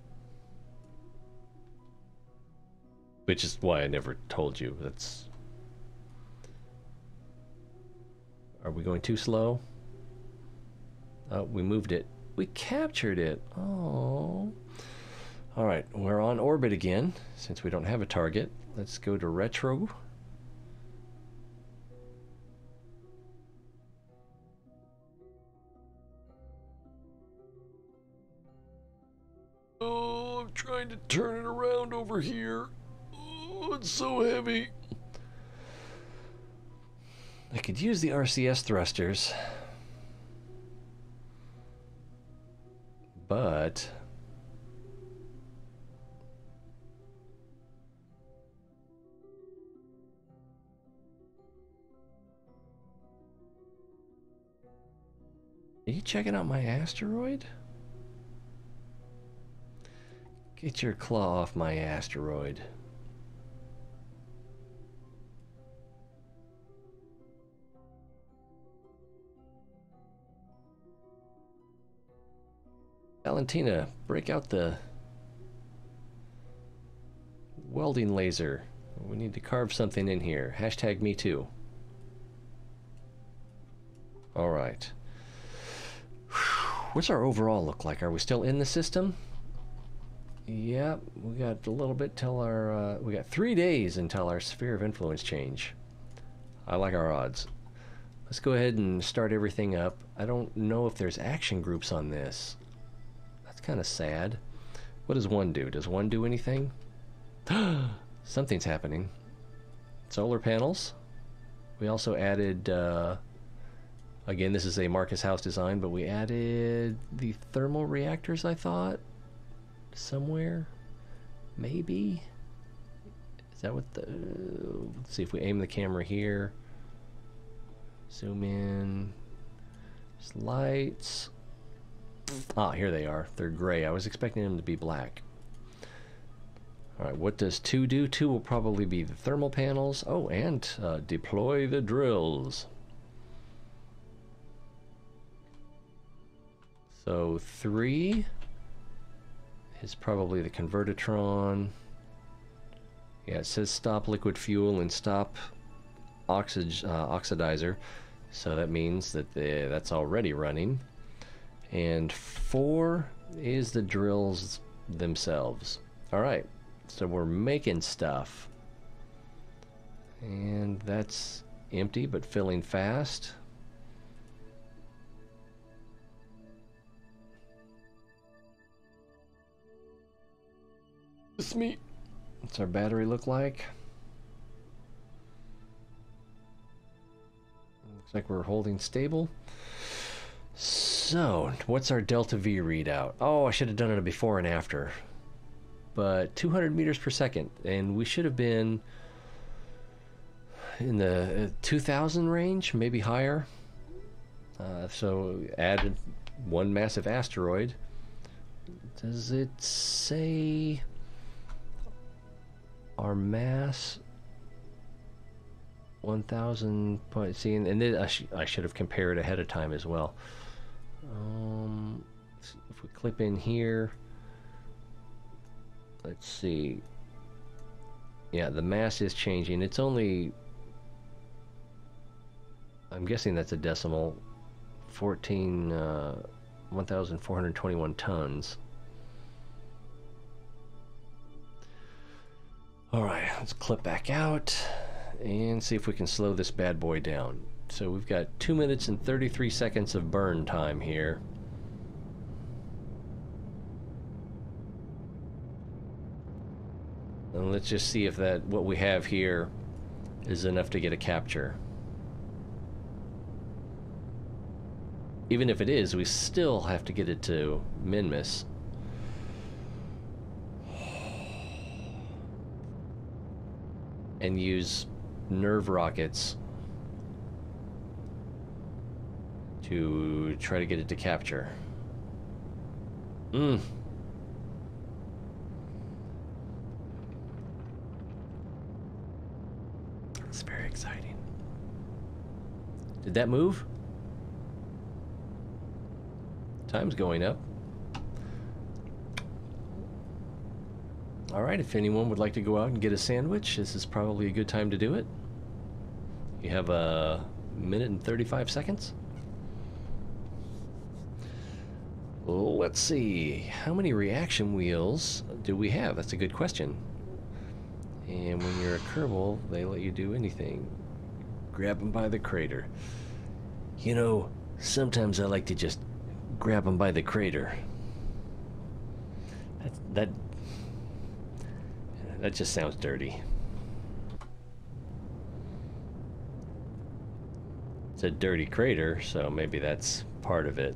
which is why I never told you. That's... Are we going too slow? Oh, we moved it. We captured it. Oh. All right, we're on orbit again, since we don't have a target. Let's go to retro. Oh, I'm trying to turn it around over here. Oh, it's so heavy. I could use the RCS thrusters, but are you checking out my asteroid? Get your claw off my asteroid. Valentina, break out the welding laser. We need to carve something in here. Hashtag me too. All right. What's our overall look like? Are we still in the system? Yeah, we got a little bit till our... we got 3 days until our sphere of influence change. I like our odds. Let's go ahead and start everything up. I don't know if there's action groups on this. That's kind of sad. What does one do? Does one do anything? Something's happening. Solar panels. We also added... again, this is a Marcus House design, but we added the thermal reactors, I thought. Somewhere. Maybe? Is that what the... let's see if we aim the camera here. Zoom in. There's lights. Ah, here they are. They're gray. I was expecting them to be black. Alright, what does 2 do? 2 will probably be the thermal panels. Oh, and deploy the drills. So 3 is probably the convertitron. Yeah, it says stop liquid fuel and stop oxidizer. So that means that that's already running. And 4 is the drills themselves. Alright, so we're making stuff. And that's empty but filling fast. This me. What's our battery look like? Looks like we're holding stable. So, what's our delta V readout? Oh, I should have done it before and after. But 200 meters per second, and we should have been in the 2,000 range, maybe higher. So, added one massive asteroid. Does it say our mass? 1,000 point. See, and then I should have compared ahead of time as well. If we clip in here, let's see. Yeah, the mass is changing. It's only, I'm guessing that's a decimal. 1,421 tons. All right, let's clip back out and see if we can slow this bad boy down. So we've got 2 minutes and 33 seconds of burn time here. And let's just see if that what we have here is enough to get a capture. Even if it is, we still have to get it to Minmus. And use nerve rockets to try to get it to capture. It's very exciting. Did that move? Time's going up. All right, if anyone would like to go out and get a sandwich, this is probably a good time to do it. You have a minute and 35 seconds. Let's see, how many reaction wheels do we have? That's a good question. And when you're a Kerbal, they let you do anything. Grab them by the crater. You know, sometimes I like to just grab them by the crater. That just sounds dirty. It's a dirty crater, so maybe that's part of it.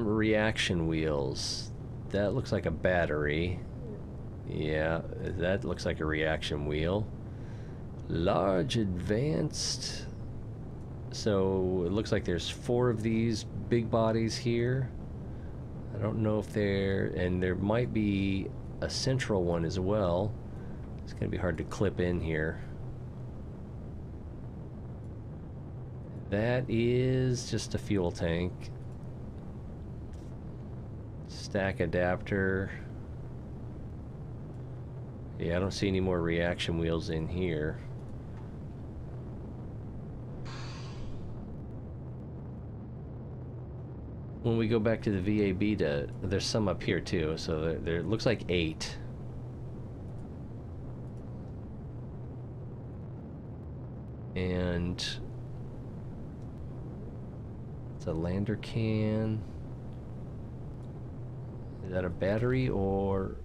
Reaction wheels. That looks like a battery. Yeah, that looks like a reaction wheel. Large advanced. So it looks like there's 4 of these big bodies here. I don't know if and there might be a central one as well. It's gonna be hard to clip in here. That is just a fuel tank. Stack adapter. Yeah, I don't see any more reaction wheels in here. When we go back to the VAB, there's some up here too, so there looks like 8. And it's a lander can. Is that a battery or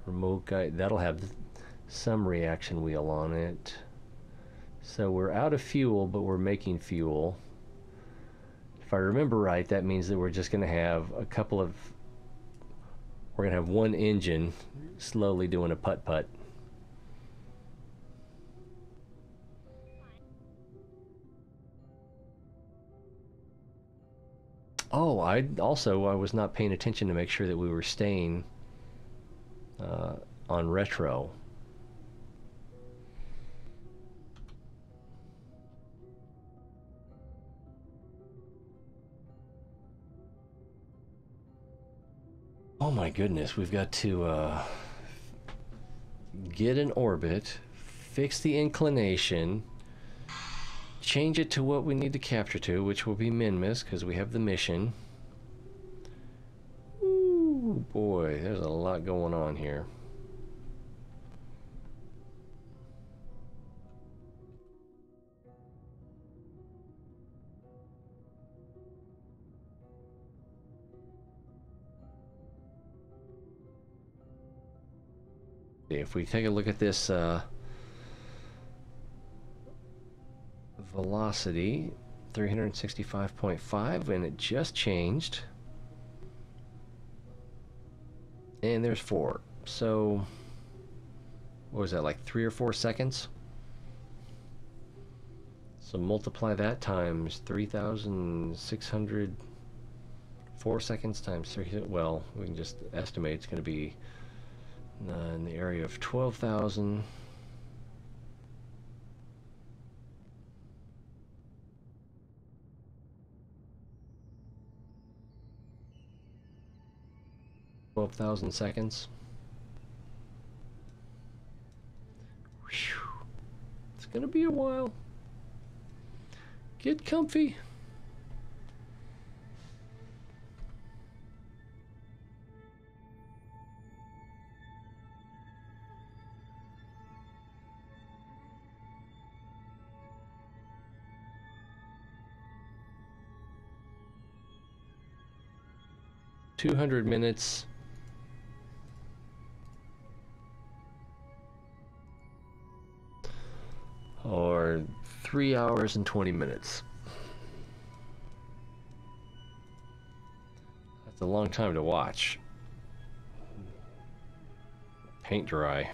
remote guide? That'll have some reaction wheel on it. So we're out of fuel, but we're making fuel. If I remember right, that means that we're just going to have we're going to have one engine slowly doing a putt-putt. Oh, I was not paying attention to make sure that we were staying on retro. Oh my goodness, we've got to get an orbit, fix the inclination, change it to what we need to capture to, which will be Minmus, because we have the mission. Ooh, boy, there's a lot going on here. If we take a look at this velocity, 365.5, and it just changed. And there's 4. So, what was that, like 3 or 4 seconds? So multiply that times 3,600, 4 seconds times 3, well, we can just estimate it's going to be in the area of 12,000. Seconds. Whew. It's gonna be a while. Get comfy. $200 minutes. Or 3 hours and 20 minutes. That's a long time to watch. Paint dry.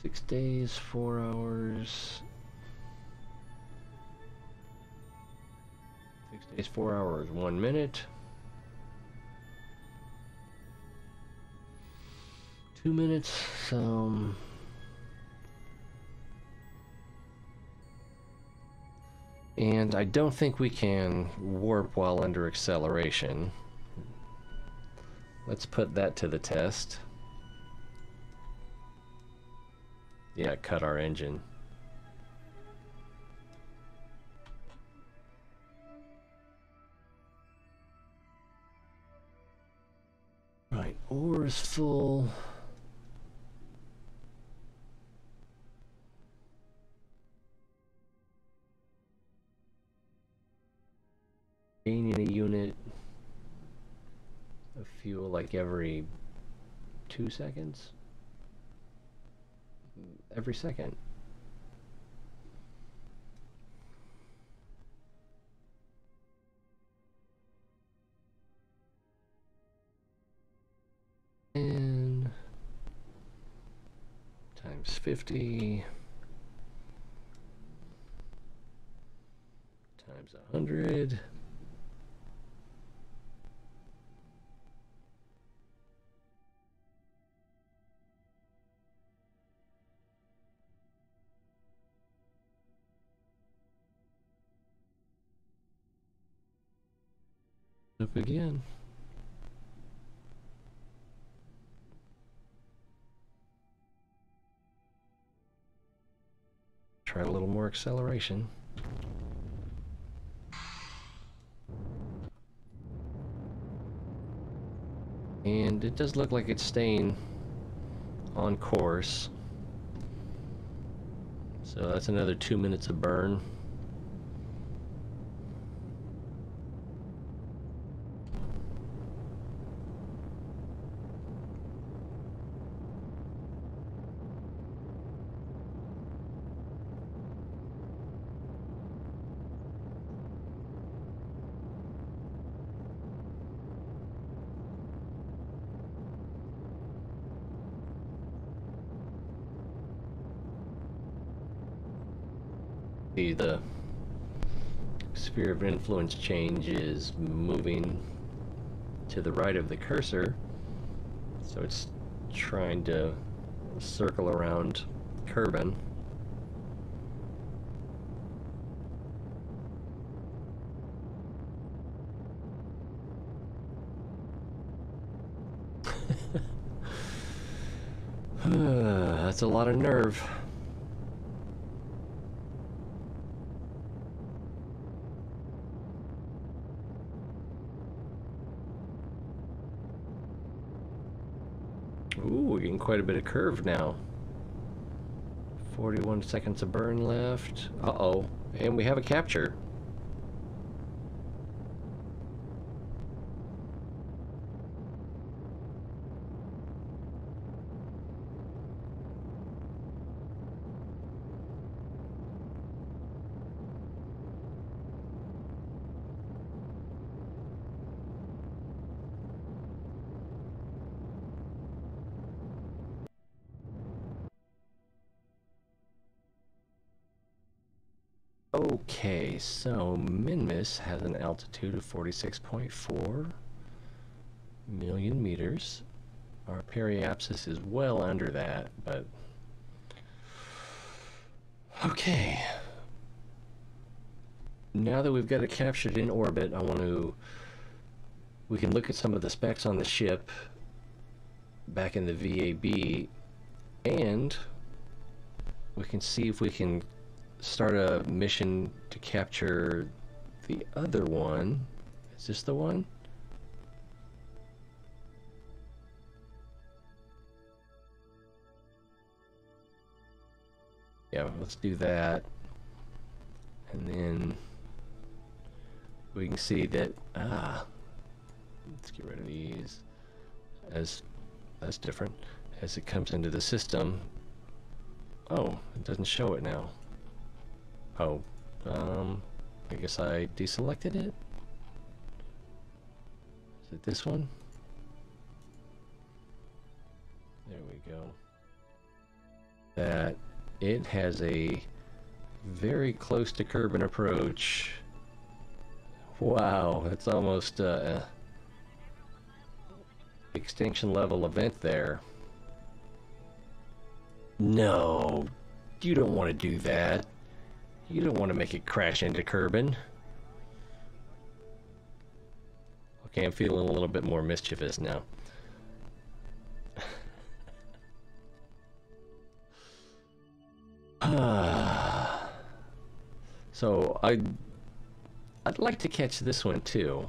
6 days, 4 hours. 6 days, 4 hours, 1 minute. 2 minutes, so And I don't think we can warp while under acceleration. Let's put that to the test. Yeah, cut our engine. Right, ore is full. Gaining a unit of fuel like every 2 seconds? Every second. And times 50 times 100. Up again. Try a little more acceleration. And it does look like it's staying on course. So that's another 2 minutes of burn. The sphere of influence change is moving to the right of the cursor, so it's trying to circle around Kerbal. That's a lot of nerve. Ooh, we're getting quite a bit of curve now. 41 seconds of burn left. Uh-oh. And we have a capture. Okay, so Minmus has an altitude of 46.4 million meters. Our periapsis is well under that, but okay. Now that we've got it captured in orbit, we can look at some of the specs on the ship back in the VAB, and we can see if we can start a mission to capture the other one. Is this the one? Yeah, let's do that. And then we can see that, let's get rid of these. As that's different. As it comes into the system, oh, it doesn't show it now. Oh, I guess I deselected it. Is it this one? There we go. That it has a very close to Kerbal approach. Wow, that's almost extinction level event there. No, you don't want to do that. You don't want to make it crash into Kerbin. Okay, I'm feeling a little bit more mischievous now. So I'd like to catch this one too.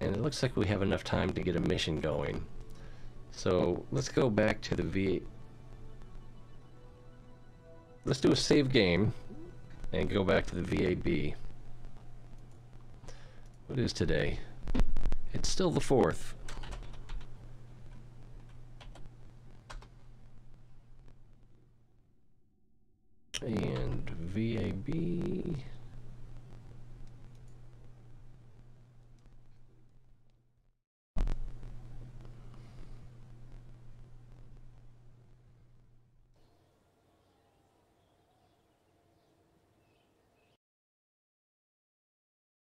And it looks like we have enough time to get a mission going. So let's go back to the V. Let's do a save game and go back to the VAB. What is today? It's still the 4th. And VAB.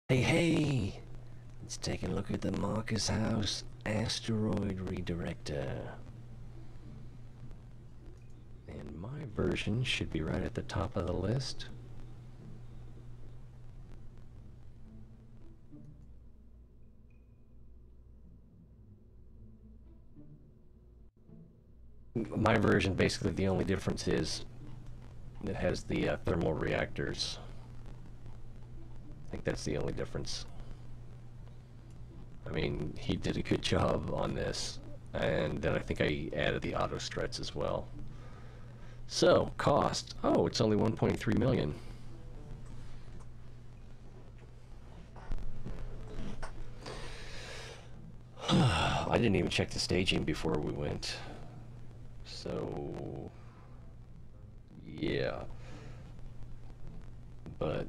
Hey! Let's take a look at the House Asteroid redirector. And my version should be right at the top of the list. My version, basically the only difference is it has the thermal reactors. I think that's the only difference. I mean, he did a good job on this, and then I think I added the auto struts as well. So, cost. Oh, it's only 1.3 million. I didn't even check the staging before we went. So, yeah. But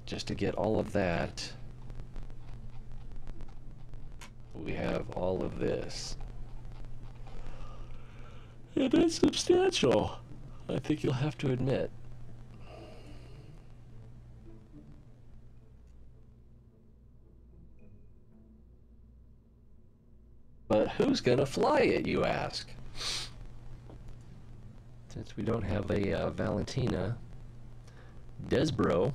just to get all of that, we have all of this. It is substantial, I think you'll have to admit. But who's gonna fly it, you ask? Since we don't have a Valentina, Desbro.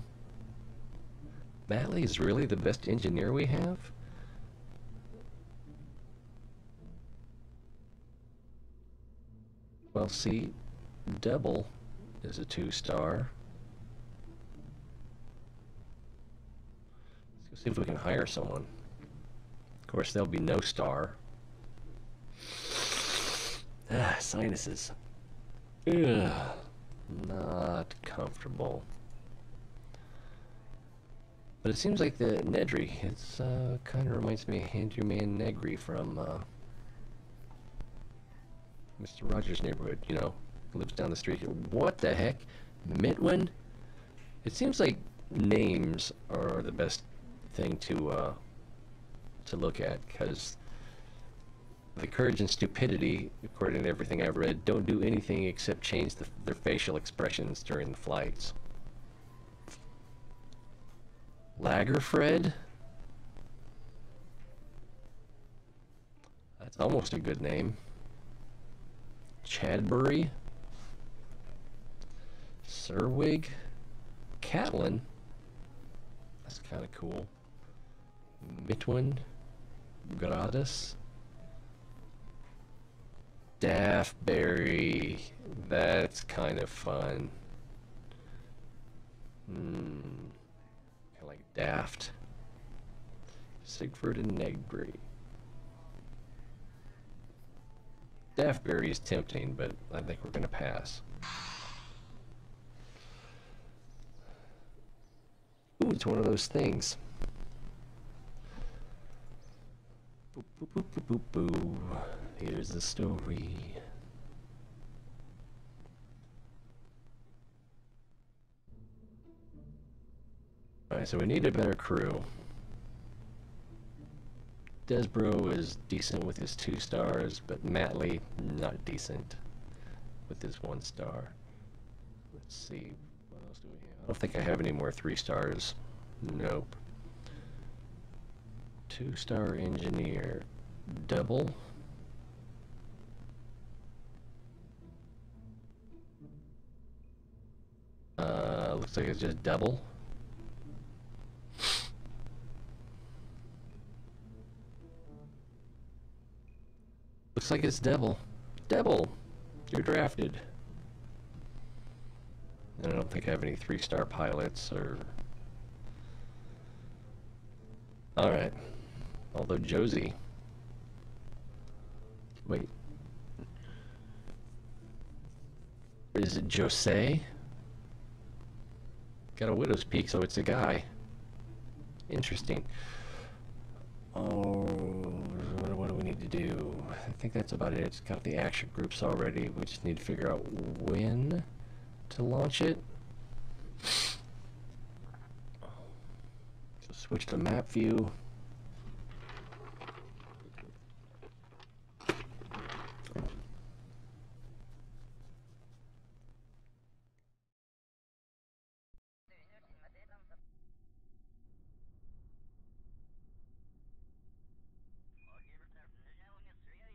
Matley is really the best engineer we have? Well, see, Double is a 2-star. Let's go see if we can hire someone. Of course, there'll be no star. Sinuses. Ugh, not comfortable. But it seems like the Nedry, it's kind of reminds me of Andrew Man Negri from Mr. Rogers' Neighborhood, you know, lives down the street. What the heck? Mitwin? It seems like names are the best thing to look at, because the Courage and Stupidity, according to everything I've read, don't do anything except change their facial expressions during the flights. Lagerfred? That's almost a good name. Chadbury? Serwig? Catlin? That's kind of cool. Mitwin? Gratis? Daftberry. That's kind of fun. Kind of like Daft. Sigfrid and Negri. Daftberry is tempting, but I think we're going to pass. Ooh, it's one of those things. Boop, boop, boop, boop, boop, boop. Here's the story. Alright, so we need a better crew. Desbro is decent with his 2 stars, but Matley, not decent with his 1 star. Let's see, what else do we have? I don't think I have any more 3 stars. Nope. 2-star engineer. Double. Looks like it's just double. Looks like it's devil. Devil! You're drafted. And I don't think I have any 3-star pilots or... Alright. Although Josie... Wait. Is it Jose? Got a widow's peak, so it's a guy. Interesting. Oh, what do we need to do? I think that's about it. It's got the action groups already. We just need to figure out when to launch it. So switch to map view.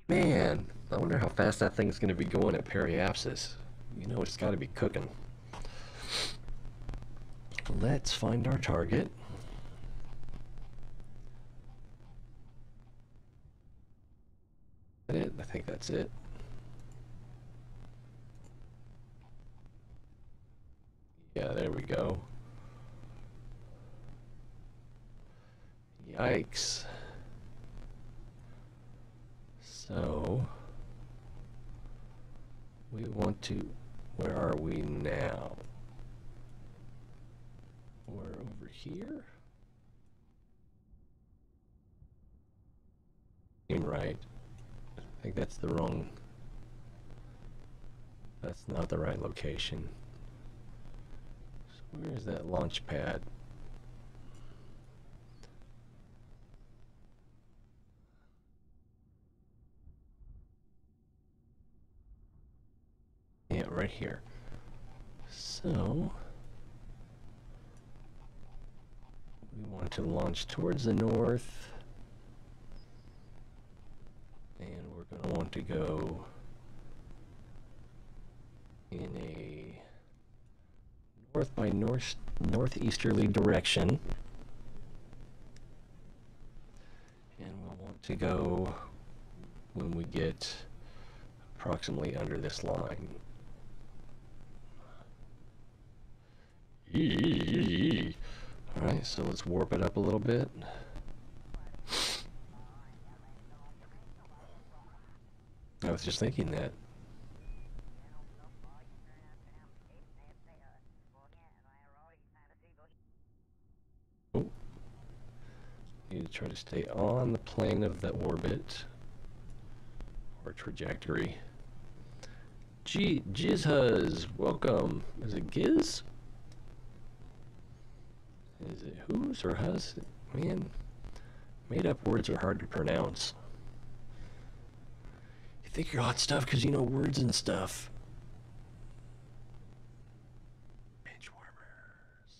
Man, I wonder how fast that thing's going to be going at periapsis. You know it's got to be cooking. Let's find our target. Is that it? I think that's it. Yeah, there we go. Yikes. So, we want to, where are we now? We're over here? Right. I think that's the wrong, that's not the right location. So where is that launch pad? Yeah, right here. So we want to launch towards the north, and we're going to want to go in a north by northeasterly direction, and we'll want to go when we get approximately under this line. Alright, so let's warp it up a little bit. I was just thinking that. Oh. Need to try to stay on the plane of the orbit or trajectory. Jizhuz, welcome. Is it Giz? Is it who's or hus? Man, made up words are hard to pronounce. You think you're hot stuff because you know words and stuff. Benchwarmers.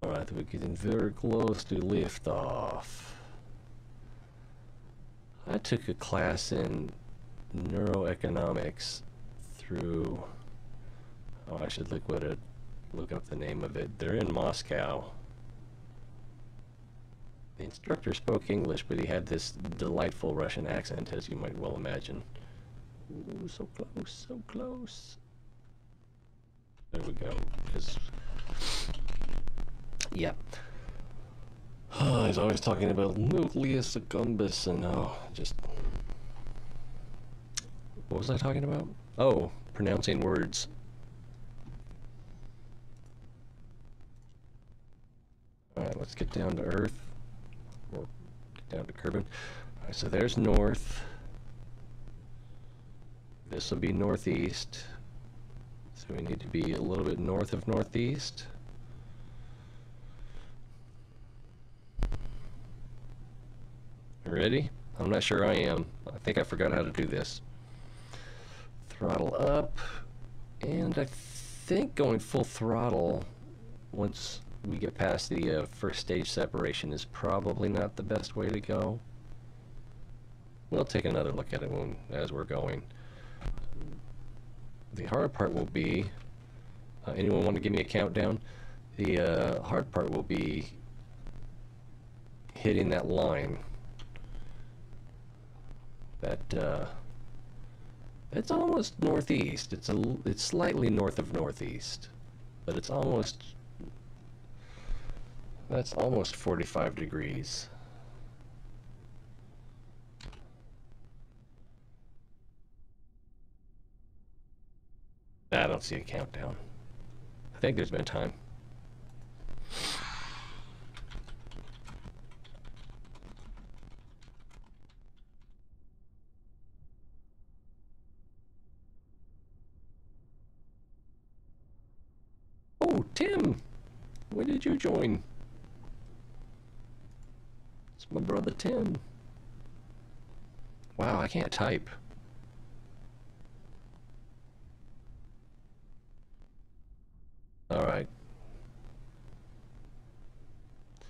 Alright, we're getting very close to liftoff. I took a class in neuroeconomics through, oh, I should look up the name of it. They're in Moscow. The instructor spoke English, but he had this delightful Russian accent, as you might well imagine. Ooh, so close, so close. There we go. Yeah. He's always talking about nucleus accumbens and just... What was I talking about? Oh, pronouncing words. Alright, let's get down to Earth. Or get down to Kerbal. Alright, so there's north. This will be northeast. So we need to be a little bit north of northeast. Ready? I'm not sure I am. I think I forgot how to do this. Throttle up. And I think going full throttle once we get past the first stage separation is probably not the best way to go. We'll take another look at it as we're going. The hard part will be Anyone want to give me a countdown? The hard part will be hitting that line. It's almost northeast. It's slightly north of northeast, but that's almost 45 degrees. I don't see a countdown. I think there's been time. Oh, Tim! When did you join? It's my brother Tim. Wow, I can't type. Alright.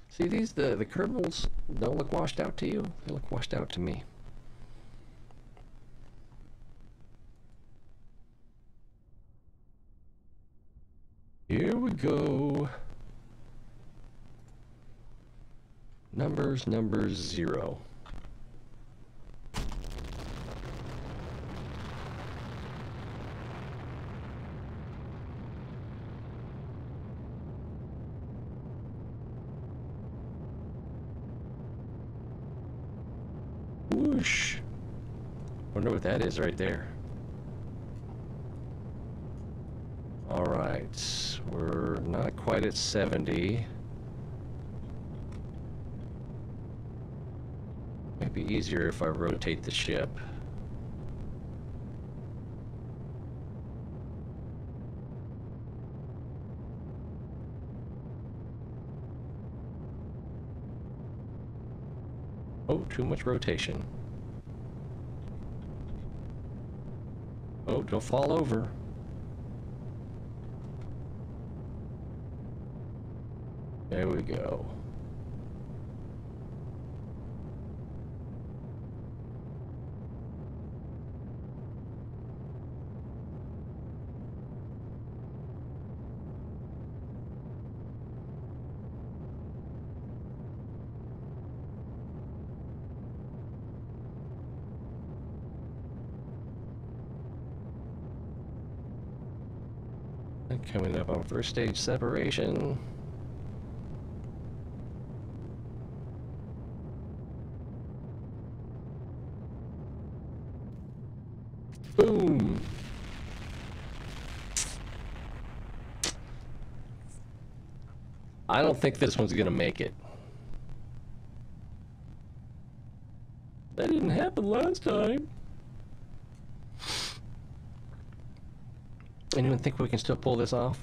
See, the Kerbals don't look washed out to you. They look washed out to me. Here we go. Numbers 0. Whoosh. Wonder what that is right there. Alright, we're not quite at 70. Might be easier if I rotate the ship. Oh, too much rotation. Oh, don't fall over. There we go. And coming up on first stage separation. Boom! I don't think this one's gonna make it. That didn't happen last time. Anyone think we can still pull this off?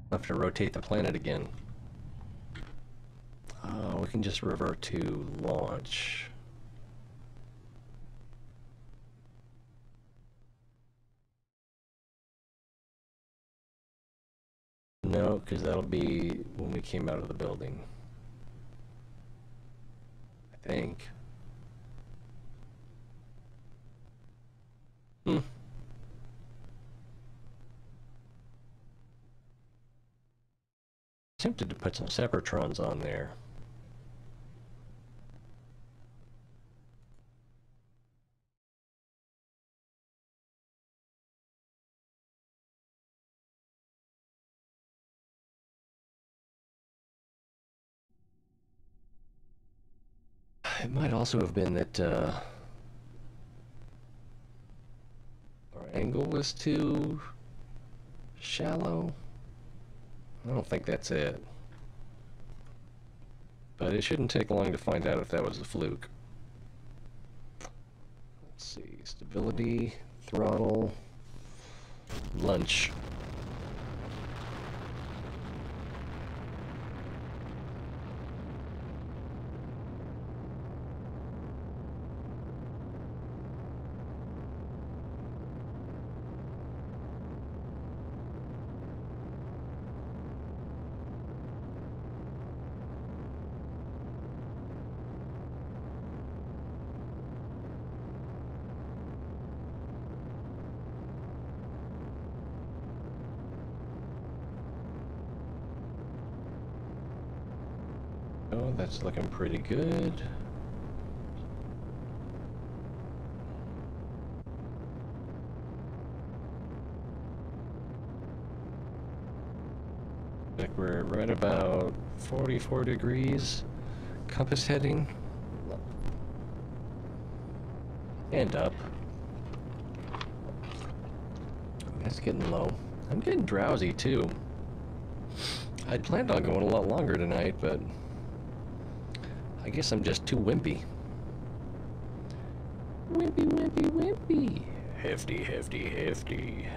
I'll have to rotate the planet again. Oh, we can just revert to launch. No, because that'll be when we came out of the building. I think. Tempted to put some Separatrons on there. It might also have been that our angle was too shallow. I don't think that's it. But it shouldn't take long to find out if that was a fluke. Let's see, stability, throttle, lunch. Oh, that's looking pretty good. Like we're right about 44 degrees compass heading. And up. It's getting low. I'm getting drowsy too. I'd planned on going a lot longer tonight, but I guess I'm just too wimpy. Wimpy, wimpy, wimpy. Hefty, hefty, hefty.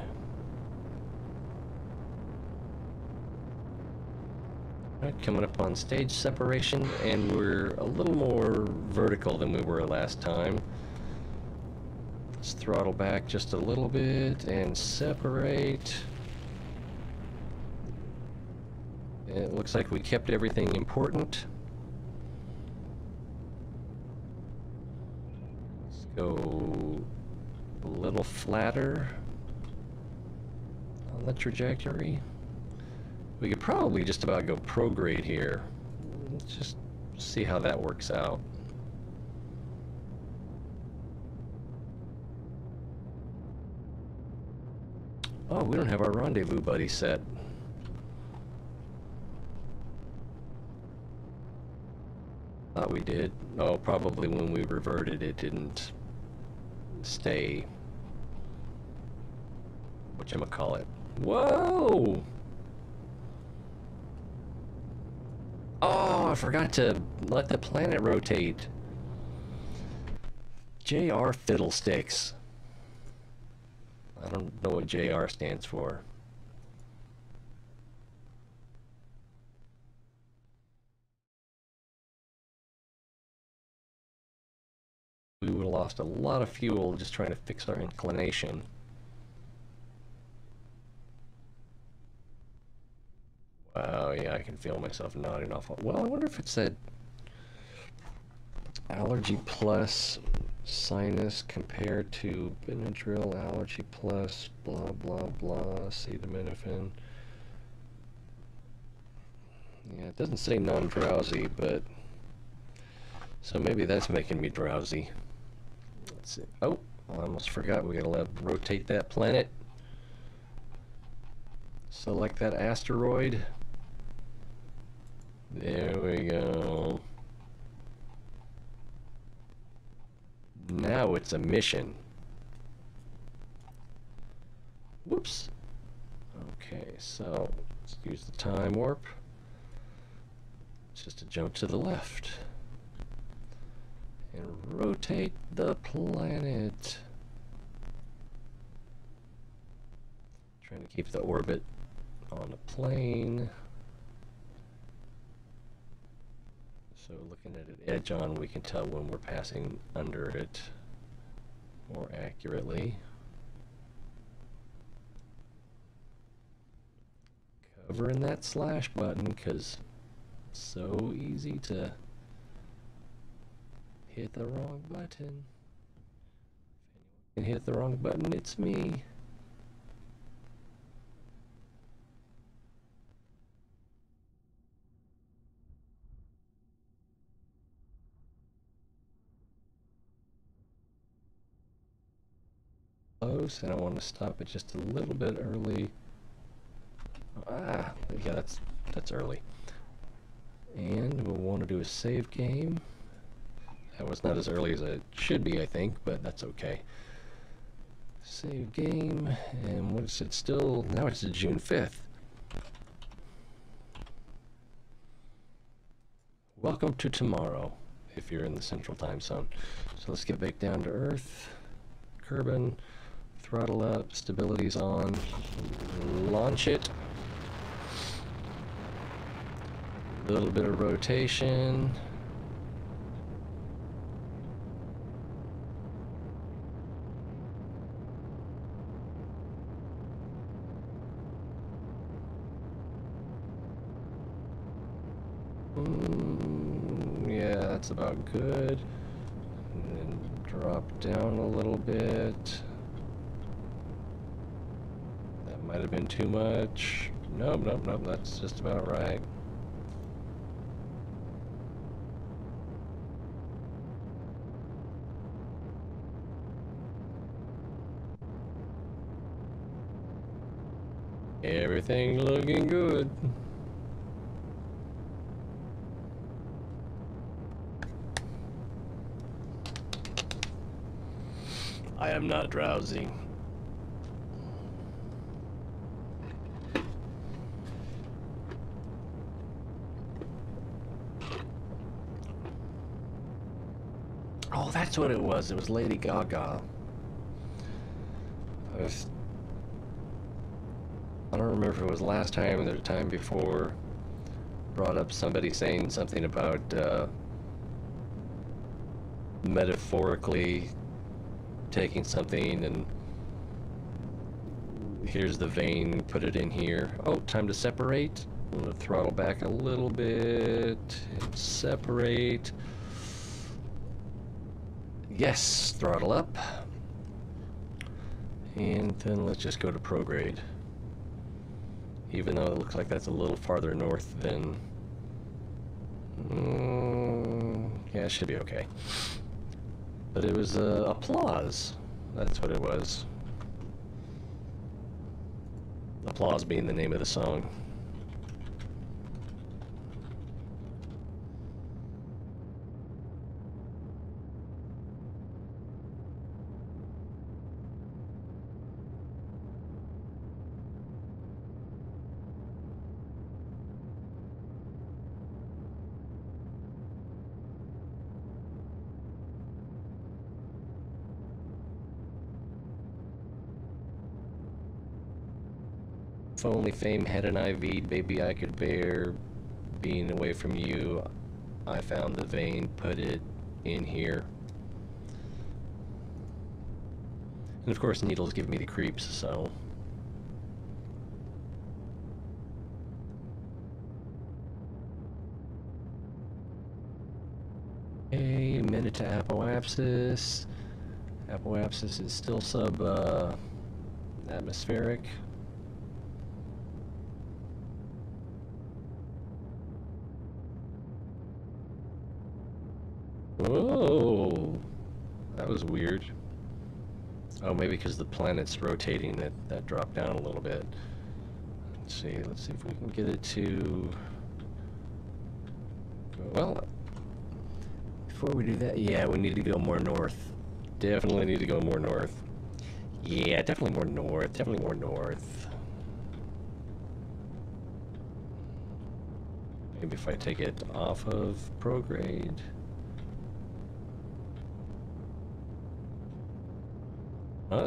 Alright, coming up on stage separation, and we're a little more vertical than we were last time. Let's throttle back just a little bit and separate. And it looks like we kept everything important. Let's go a little flatter on the trajectory. We could probably just about go prograde here. Let's just see how that works out. Oh, we don't have our rendezvous buddy set. Thought we did. Oh, probably when we reverted it didn't stay. Whatchamacallit. Whoa! Oh, I forgot to let the planet rotate. JR Fiddlesticks. I don't know what JR stands for. We would have lost a lot of fuel just trying to fix our inclination. Wow, yeah, I can feel myself nodding off. Well, I wonder if it said allergy plus sinus compared to Benadryl, allergy plus blah blah blah, acetaminophen. Yeah, it doesn't say non-drowsy, but so maybe that's making me drowsy. Let's see. Oh, I almost forgot. We gotta rotate that planet. Select that asteroid. There we go. Now it's a mission. Whoops. Okay, so let's use the time warp. It's just a jump to the left. And rotate the planet. Trying to keep the orbit on the plane. So looking at an edge on, we can tell when we're passing under it more accurately. Covering that slash button because it's so easy to hit the wrong button. If anyone can hit the wrong button, it's me. Close, and I want to stop it just a little bit early. Ah, yeah, that's early. And we'll want to do a save game. That was not as early as it should be, I think, but that's okay. Save game, and what is it still? Now it's June 5th. Welcome to tomorrow, if you're in the central time zone. So let's get back down to Earth. Kerbal, throttle up, stability's on. Launch it. A little bit of rotation. Yeah, that's about good. And then drop down a little bit. That might have been too much. Nope, nope, nope, that's just about right. Everything looking good. I am not drowsy. Oh, that's what it was. It was Lady Gaga. I don't remember if it was last time or the time before. Brought up somebody saying something about metaphorically taking something and here's the vein, put it in here. Oh, time to separate. I'm gonna throttle back a little bit and separate. Yes, throttle up. And then let's just go to prograde. Even though it looks like that's a little farther north than... yeah, it should be okay. But it was applause. That's what it was. Applause being the name of the song. If only fame had an IV, baby, I could bear being away from you. I found the vein, put it in here. And of course, needles give me the creeps, so... A minute to apoapsis. Apoapsis is still sub-atmospheric. Whoa, that was weird. Oh, maybe because the planet's rotating, that dropped down a little bit. Let's see if we can get it to... Well, before we do that, yeah, we need to go more north. Definitely need to go more north. Yeah, definitely more north, definitely more north. Maybe if I take it off of prograde.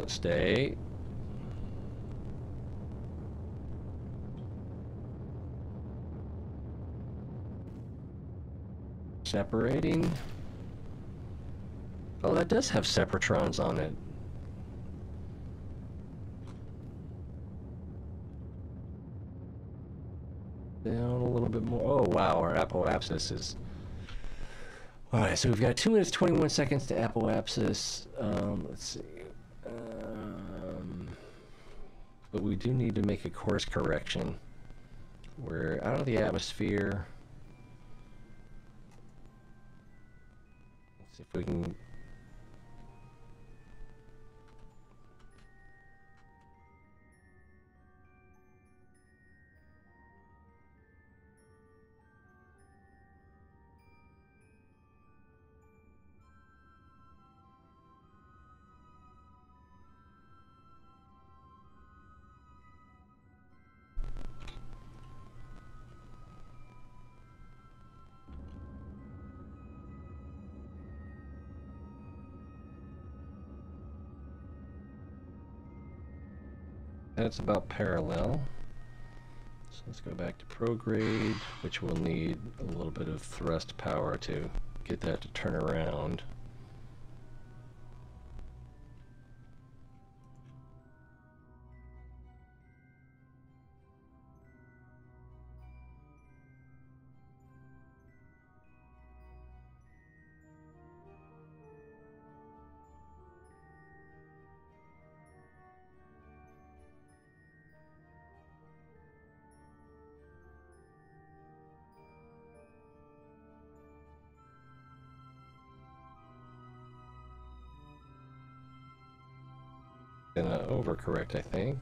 Stay. Separating. Oh, that does have separatrons on it. Down a little bit more. Oh, wow, our apoapsis is... Alright, so we've got 2 minutes, 21 seconds to apoapsis. Let's see. But we do need to make a course correction. We're out of the atmosphere. Let's see if we can... That's about parallel. So let's go back to prograde, which will need a little bit of thrust power to get that to turn around. Gonna overcorrect, I think.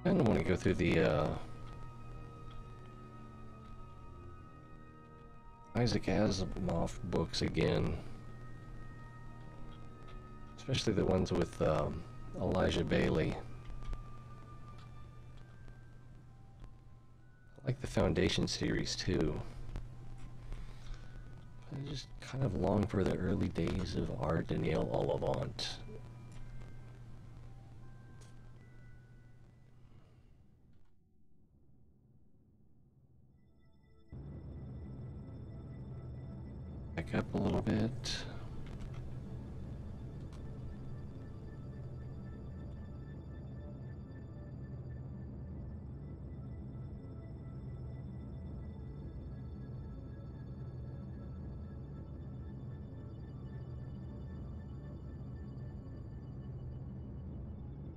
I don't want to go through the Isaac Asimov books again, especially the ones with Elijah Bailey. I like the Foundation series too. I just kind of long for the early days of Art Danielle Ollivant. Back up a little bit.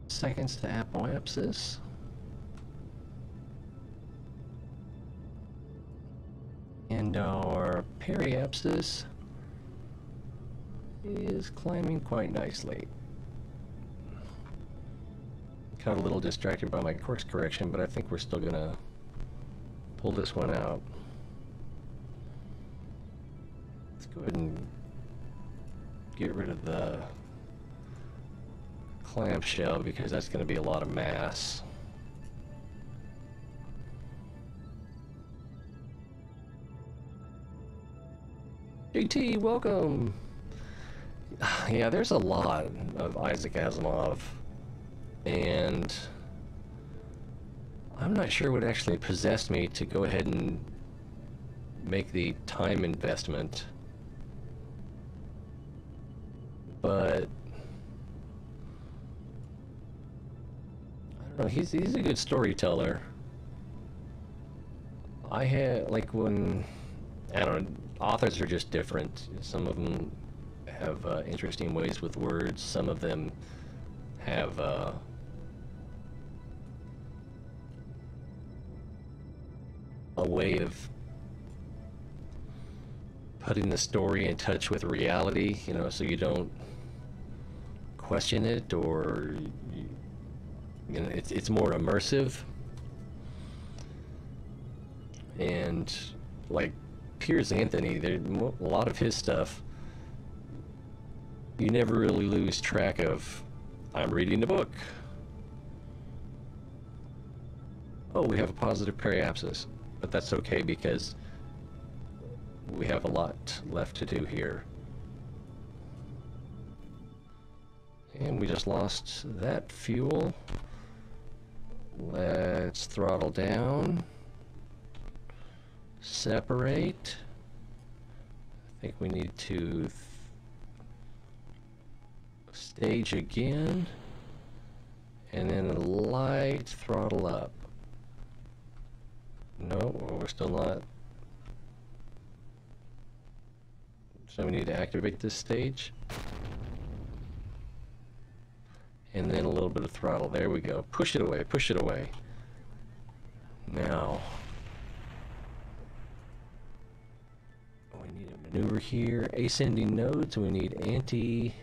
Seconds to apoapsis. And our periapsis is climbing quite nicely. Got a little distracted by my course correction, but I think we're still gonna pull this one out. Let's go ahead and get rid of the clamshell because that's going to be a lot of mass. JT, welcome! Yeah, there's a lot of Isaac Asimov, and I'm not sure what actually possessed me to go ahead and make the time investment, but I don't know, he's a good storyteller. I had, like, when, I don't know, authors are just different. Some of them have interesting ways with words. Some of them have a way of putting the story in touch with reality, you know, so you don't question it, or you know, it's more immersive. And like Piers Anthony, there a lot of his stuff, you never really lose track of, I'm reading the book. Oh, we have a positive periapsis, but that's okay because we have a lot left to do here. And we just lost that fuel. Let's throttle down. Separate. I think we need to stage again. And then a light throttle up. No, we're still not. So we need to activate this stage. And then a little bit of throttle. There we go. Push it away, push it away. Now, we need a maneuver here. Ascending nodes, we need anti...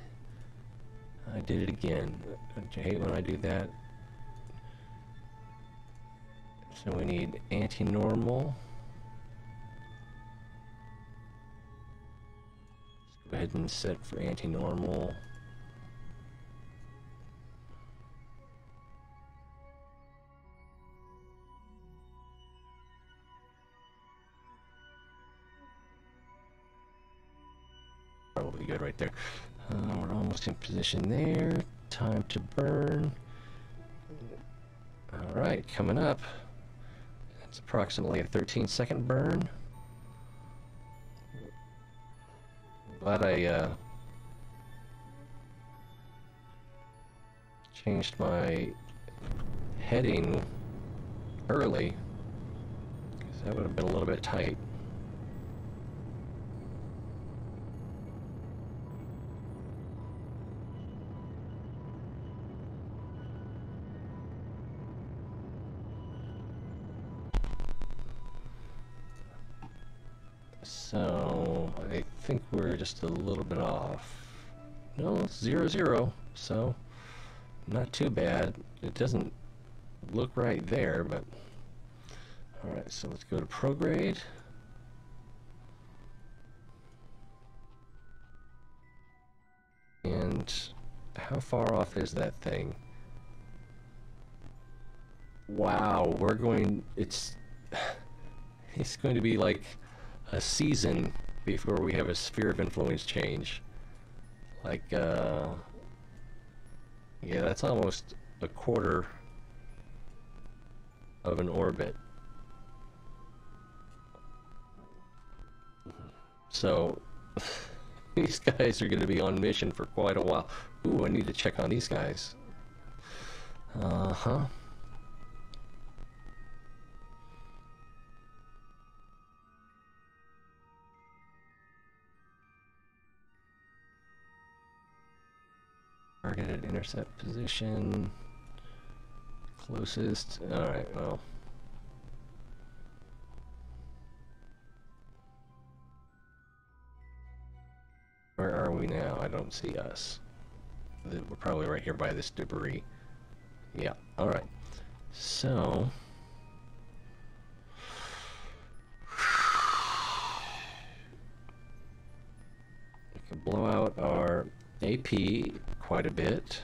I did it again. Don't you hate when I do that? So we need anti-normal. Let's go ahead and set for anti-normal. Probably good right there. We're almost in position there. Time to burn. Alright, coming up. It's approximately a 13-second burn. Glad I changed my heading early, because that would have been a little bit tight. So I think we're just a little bit off. No, 0-0, so not too bad. It doesn't look right there, but all right, so let's go to prograde. And how far off is that thing? Wow, we're going, it's going to be like a season before we have a sphere of influence change. Like, yeah, that's almost a quarter of an orbit. So, these guys are going to be on mission for quite a while. Ooh, I need to check on these guys. Uh-huh. Targeted intercept position. Closest. Alright, well. Where are we now? I don't see us. We're probably right here by this debris. Yeah, alright. So... we can blow out our AP quite a bit.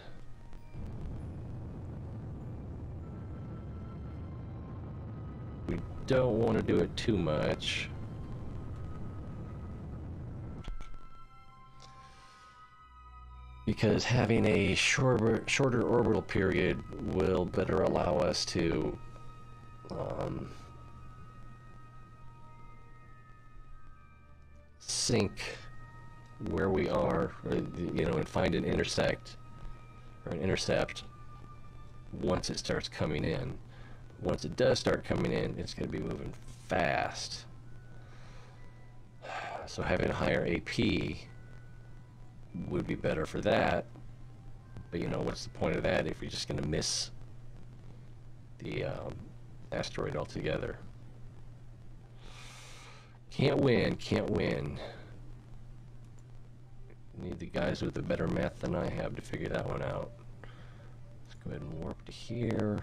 We don't want to do it too much. Because having a shorter orbital period will better allow us to sync where we are, or, you know, and find an intersect or an intercept once it starts coming in. Once it does start coming in, it's going to be moving fast. So having a higher AP would be better for that. But, you know, what's the point of that if you're just going to miss the asteroid altogether? Can't win, can't win. Need the guys with the better math than I have to figure that one out. Let's go ahead and warp to here.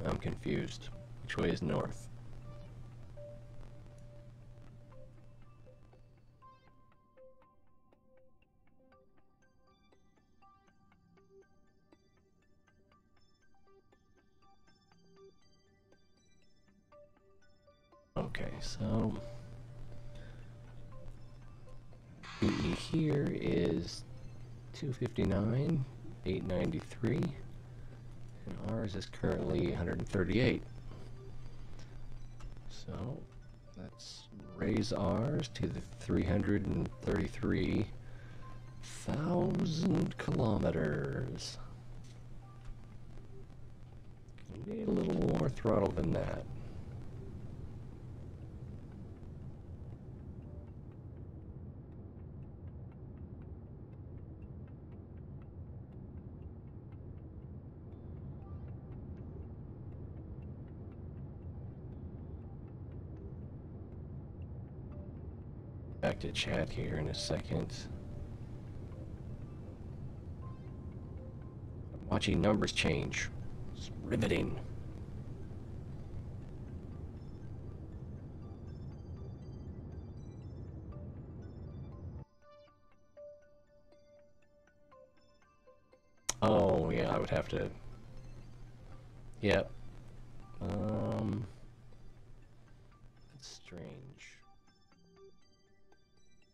I'm confused. Which way is north? Okay, so PE here is 259, 893, and ours is currently 138. So let's raise ours to the 333,000 kilometers. Need a little more throttle than that. Back to chat here in a second. I'm watching numbers change. It's riveting. Oh, yeah, I would have to... Yep. That's strange.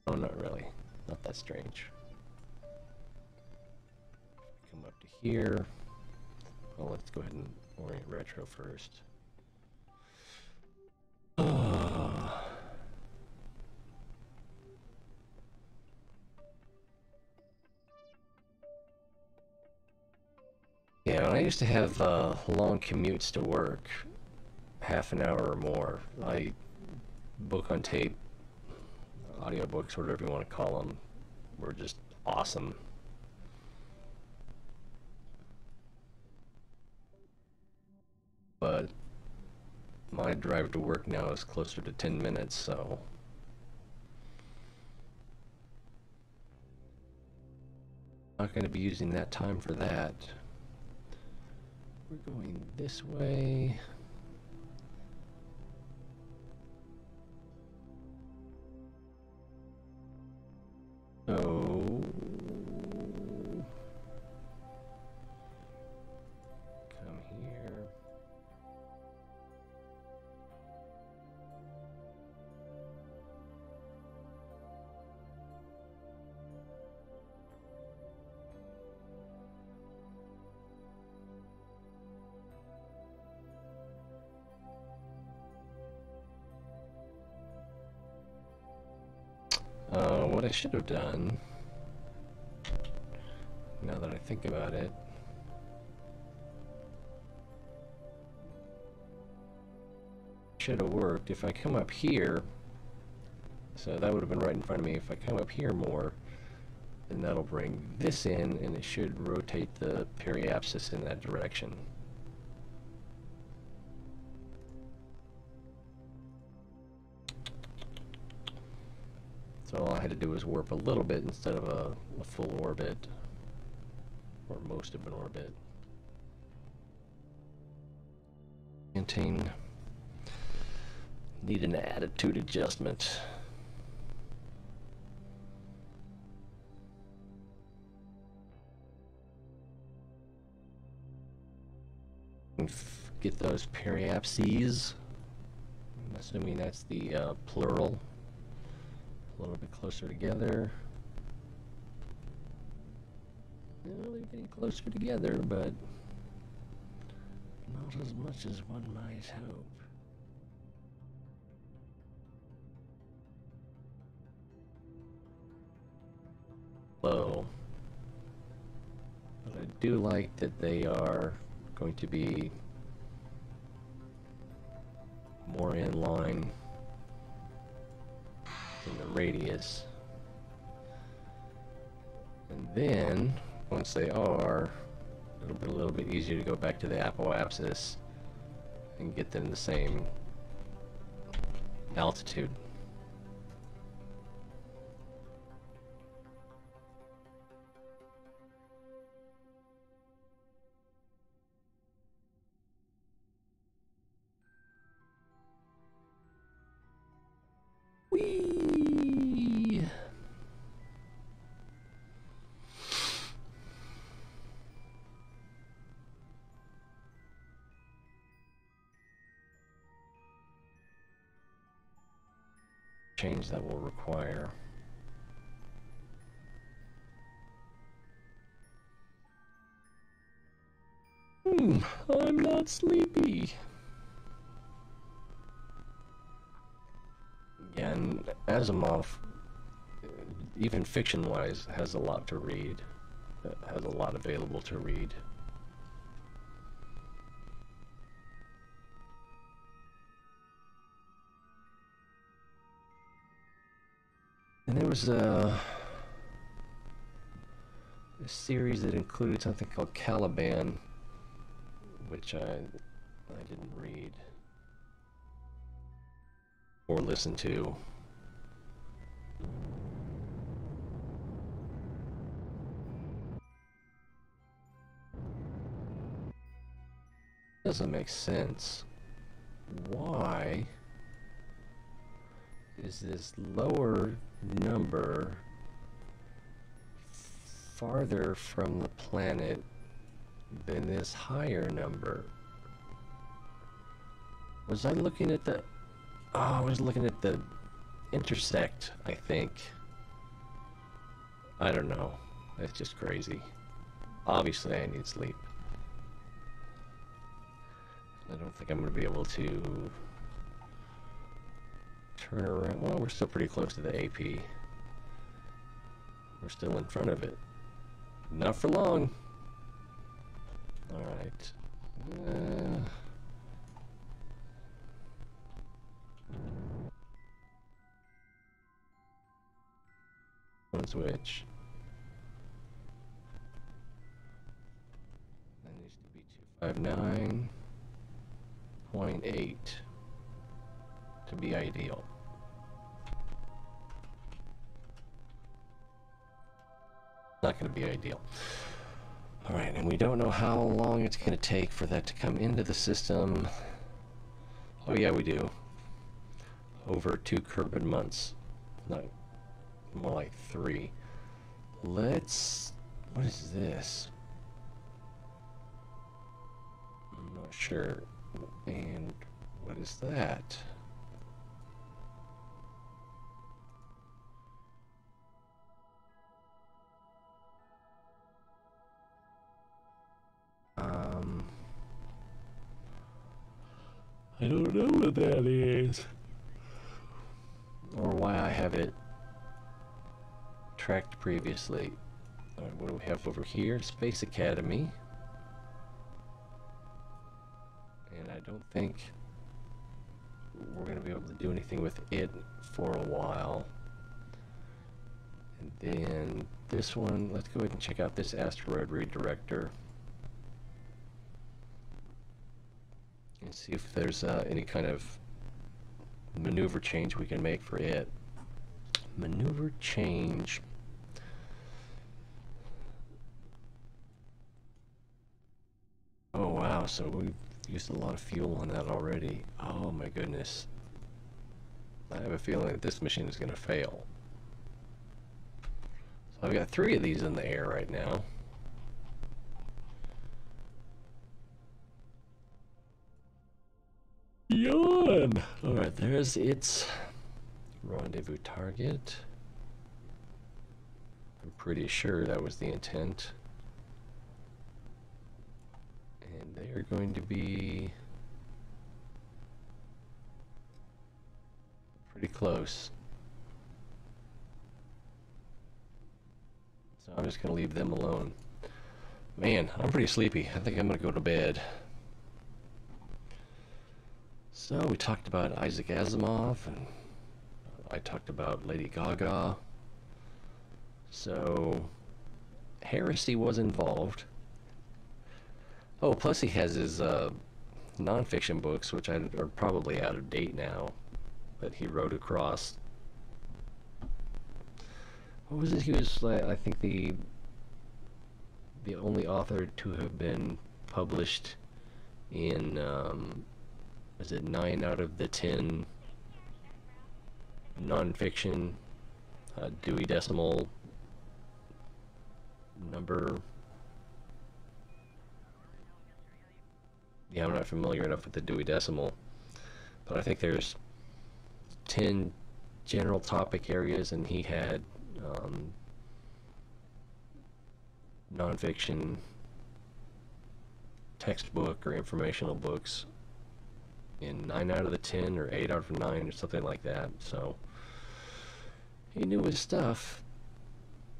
Oh, not really. Not that strange. Come up to here. Well, let's go ahead and orient retro first. Yeah, when I used to have long commutes to work, half an hour or more, I book on tape, audiobooks, whatever you want to call them, were just awesome. But my drive to work now is closer to 10 minutes, so not going to be using that time for that. We're going this way. So come here. What I should have done, now that I think about it, should have worked if I come up here. So that would have been right in front of me. If I come up here more, then that'll bring this in, and it should rotate the periapsis in that direction. So all I had to do was warp a little bit instead of a full orbit, or most of an orbit. Need an attitude adjustment. Get those periapses. I'm assuming that's the plural. A little bit closer together. Well, they're getting closer together, but not as much as one might hope. Low. But I do like that they are going to be more in line in the radius. And then, once they are, it'll be a little bit easier to go back to the apoapsis and get them the same altitude. Whee! Change that will require. I'm not sleepy. And Asimov, even fiction-wise, has a lot to read. Has a lot available to read. And there was a series that included something called Caliban, which I didn't read or listen to. Doesn't make sense. Why is this lower number farther from the planet than this higher number? Was I looking at the... Oh, I was looking at the intersect, I think. I don't know. That's just crazy. Obviously, I need sleep. I don't think I'm going to be able to turn around. Well, we're still pretty close to the AP. We're still in front of it. Not for long. Alright. One switch. That needs to be 259.8. to be ideal. Not going to be ideal. All right, and we don't know how long it's going to take for that to come into the system. Oh yeah, we do. Over 2 Kerbal months. No, more like 3. Let's... What is this? I'm not sure. And what is that? I don't know what that is. Or why I have it tracked previously. Alright, what do we have over here? Space Academy. And I don't think we're going to be able to do anything with it for a while. And then this one, let's go ahead and check out this asteroid redirector. And see if there's any kind of maneuver change we can make for it. Maneuver change. Oh wow, so we've used a lot of fuel on that already. Oh my goodness. I have a feeling that this machine is going to fail. So I've got 3 of these in the air right now. Yawn! Alright, there's its rendezvous target. I'm pretty sure that was the intent. And they're going to be pretty close. So I'm just going to leave them alone. Man, I'm pretty sleepy. I think I'm going to go to bed. So we talked about Isaac Asimov, and I talked about Lady Gaga. So heresy was involved. Oh, plus he has his non-fiction books, which are probably out of date now, that he wrote across. What was it? He was, I think, the only author to have been published in, was it 9 out of the 10 non-fiction Dewey Decimal number. Yeah, I'm not familiar enough with the Dewey Decimal, but I think there's 10 general topic areas, and he had non-fiction textbook or informational books in 9 out of the 10 or 8 out of 9 or something like that. So he knew his stuff.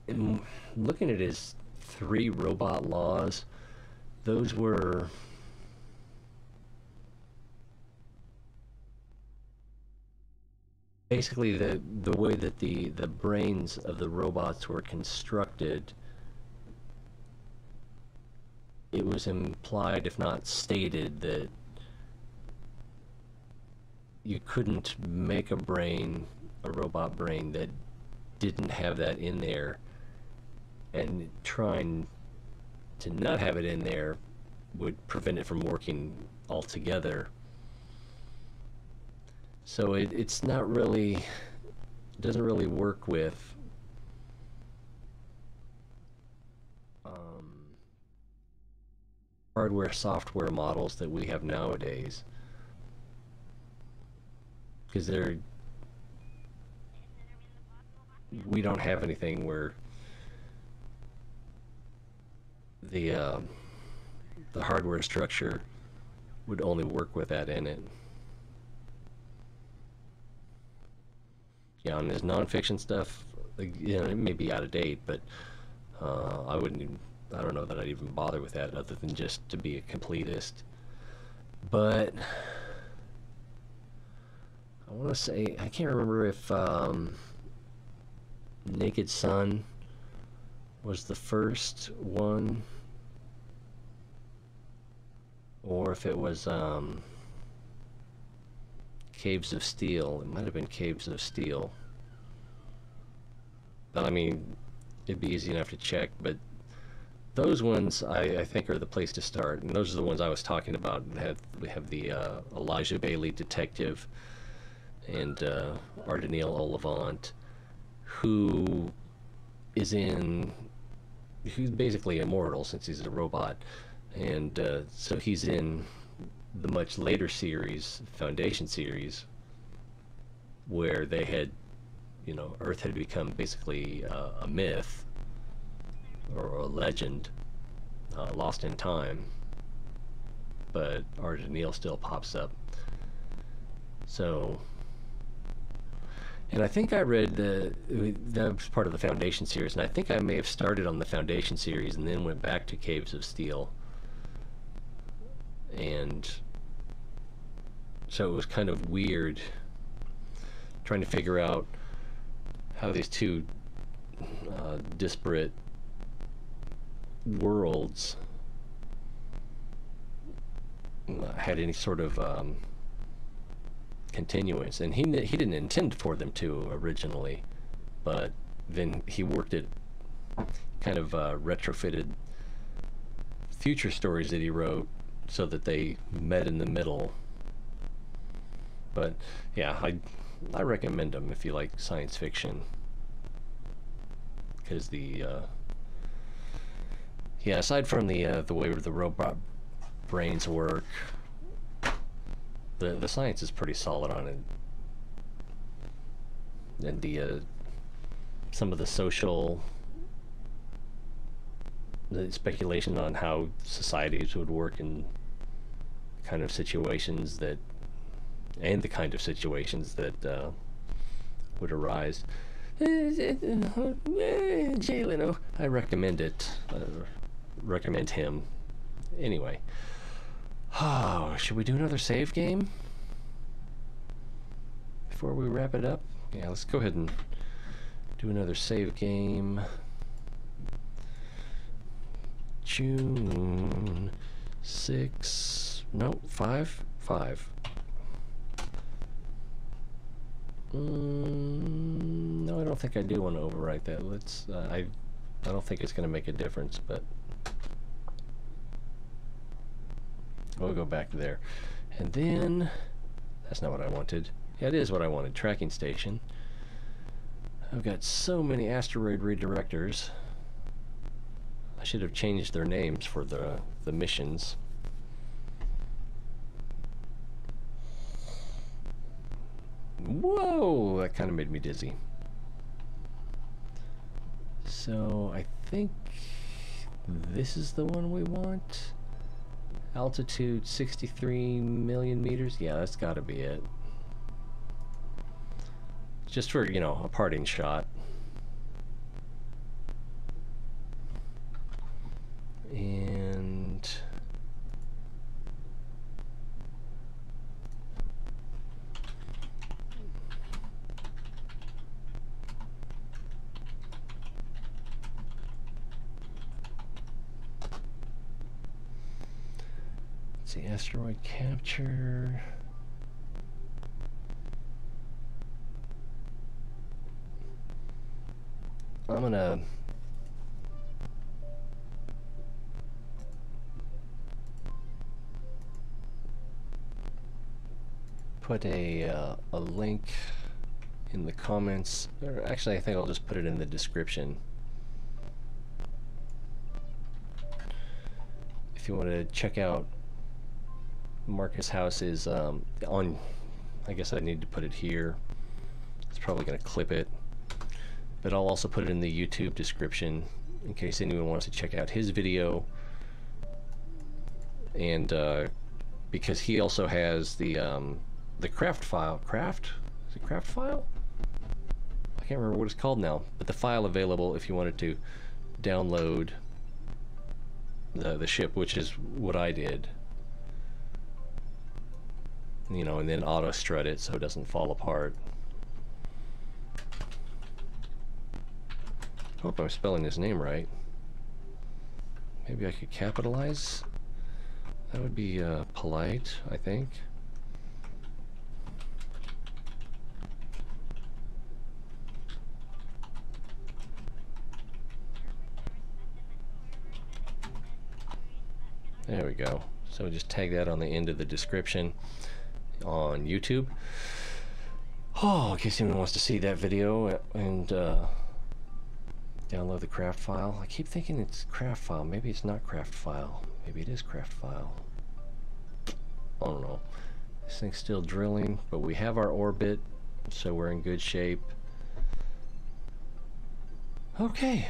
And looking at his 3 robot laws, those were basically the way that the brains of the robots were constructed. It was implied, if not stated, that you couldn't make a brain, a robot brain, that didn't have that in there, and trying to not have it in there would prevent it from working altogether. So it's not really, it doesn't really work with hardware, software models that we have nowadays, because we don't have anything where the hardware structure would only work with that in it. Yeah, on his non-fiction stuff, like, you know, it may be out of date, but I wouldn't even, I don't know that I'd even bother with that other than just to be a completist. But I want to say, I can't remember if Naked Sun was the first one, or if it was Caves of Steel. It might have been Caves of Steel. But I mean, it'd be easy enough to check, but those ones I think are the place to start, and those are the ones I was talking about. We have the Elijah Bailey detective and Ardenil Ollivant, who's basically immortal since he's a robot, and so he's in the much later series, Foundation series, where they had, Earth had become basically a myth or a legend, lost in time, but Ardenil still pops up. So, and I think I read that was part of the Foundation series, and I think I may have started on the Foundation series and then went back to Caves of Steel. And so it was kind of weird trying to figure out how these two disparate worlds had any sort of continuance, and he didn't intend for them to originally, but then he worked it, kind of retrofitted future stories that he wrote so that they met in the middle. But yeah, I recommend them if you like science fiction, because aside from the way the robot brains work, the science is pretty solid on it, and some of the speculation on how societies would work in kind of situations that, and the kind of situations that would arise. Jay Leno, I recommend it. Recommend him. Anyway. Oh, should we do another save game before we wrap it up? Yeah, let's go ahead and do another save game. June 6. No, 5. No, I don't think I do want to overwrite that. Let's. I don't think it's going to make a difference, but we'll go back to there. And then that's not what I wanted. Yeah, it is what I wanted. Tracking station. I've got so many asteroid redirectors. I should have changed their names for the missions. Whoa, that kind of made me dizzy. So I think this is the one we want. Altitude 63 million meters. Yeah, that's got to be it. Just for, a parting shot. And let's see, asteroid capture. I'm gonna put a link in the comments, or actually I think I'll just put it in the description if you want to check out Marcus House's on. I guess I need to put it here. It's probably going to clip it, but I'll also put it in the YouTube description in case anyone wants to check out his video. And because he also has the craft file. Is it craft file? I can't remember what it's called now, but the file available if you wanted to download the ship, which is what I did. And then auto strut it so it doesn't fall apart. Hope I'm spelling his name right. Maybe I could capitalize. That would be polite, I think. There we go. So just tag that on the end of the description on YouTube. Oh, in case anyone wants to see that video and download the craft file. I keep thinking it's craft file. Maybe it's not craft file. Maybe it is craft file. I don't know. This thing's still drilling, but we have our orbit, so we're in good shape. Okay.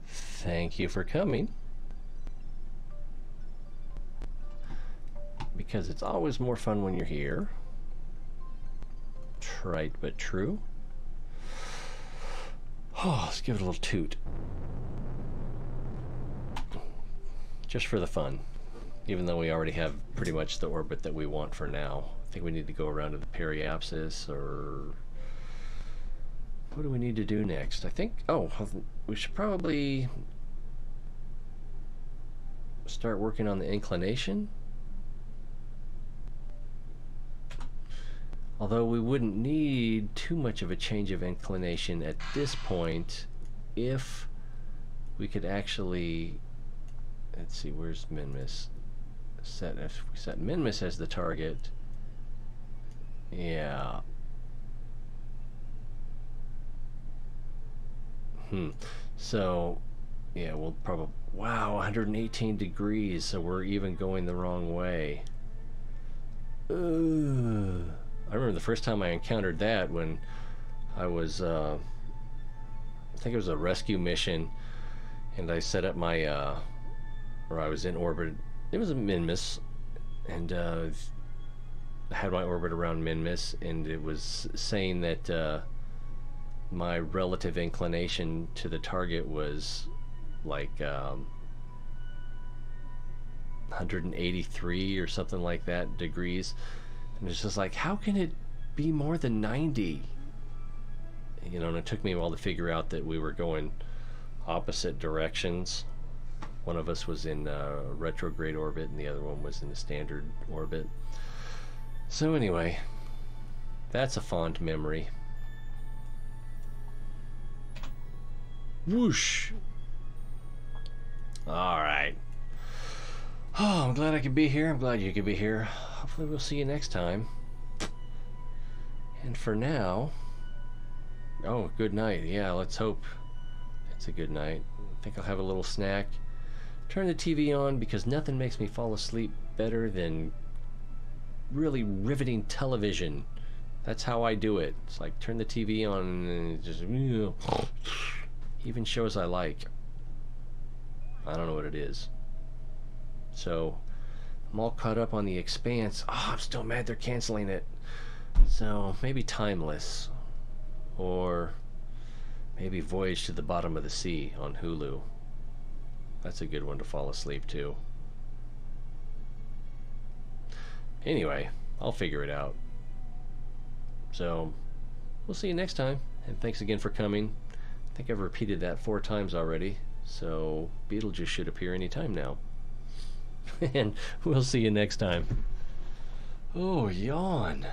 Thank you for coming. Because it's always more fun when you're here. Trite but true. Oh, let's give it a little toot. Just for the fun. Even though we already have pretty much the orbit that we want for now. I think we need to go around to the periapsis, or what do we need to do next? I think, oh, we should probably start working on the inclination. Although we wouldn't need too much of a change of inclination at this point if we could actually, let's see, where's Minmus? If we set Minmus as the target, yeah. So, yeah, we'll probably, wow, 118 degrees, so we're even going the wrong way. I remember the first time I encountered that when I was, I think it was a rescue mission, and I set up my, or I was in orbit. It was a Minmus, and I had my orbit around Minmus, and it was saying that my relative inclination to the target was like 183 or something like that degrees, and it's just like, how can it be more than 90? You know, and it took me a while to figure out that we were going opposite directions. One of us was in retrograde orbit and the other one was in the standard orbit. So anyway, that's a fond memory. Whoosh! Alright. Oh, I'm glad I could be here. I'm glad you could be here. Hopefully we'll see you next time. And for now... Oh, good night. Yeah, let's hope it's a good night. I think I'll have a little snack. Turn the TV on, because nothing makes me fall asleep better than really riveting television. That's how I do it. It's like, turn the TV on and it just, even shows I like. I don't know what it is. So I'm all caught up on The Expanse. Oh, I'm still mad they're canceling it. So maybe Timeless, or maybe Voyage to the Bottom of the Sea on Hulu. That's a good one to fall asleep to. Anyway, I'll figure it out. So, we'll see you next time. And thanks again for coming. I think I've repeated that 4 times already. So, Beetlejuice should appear anytime now. And we'll see you next time. Oh, yawn.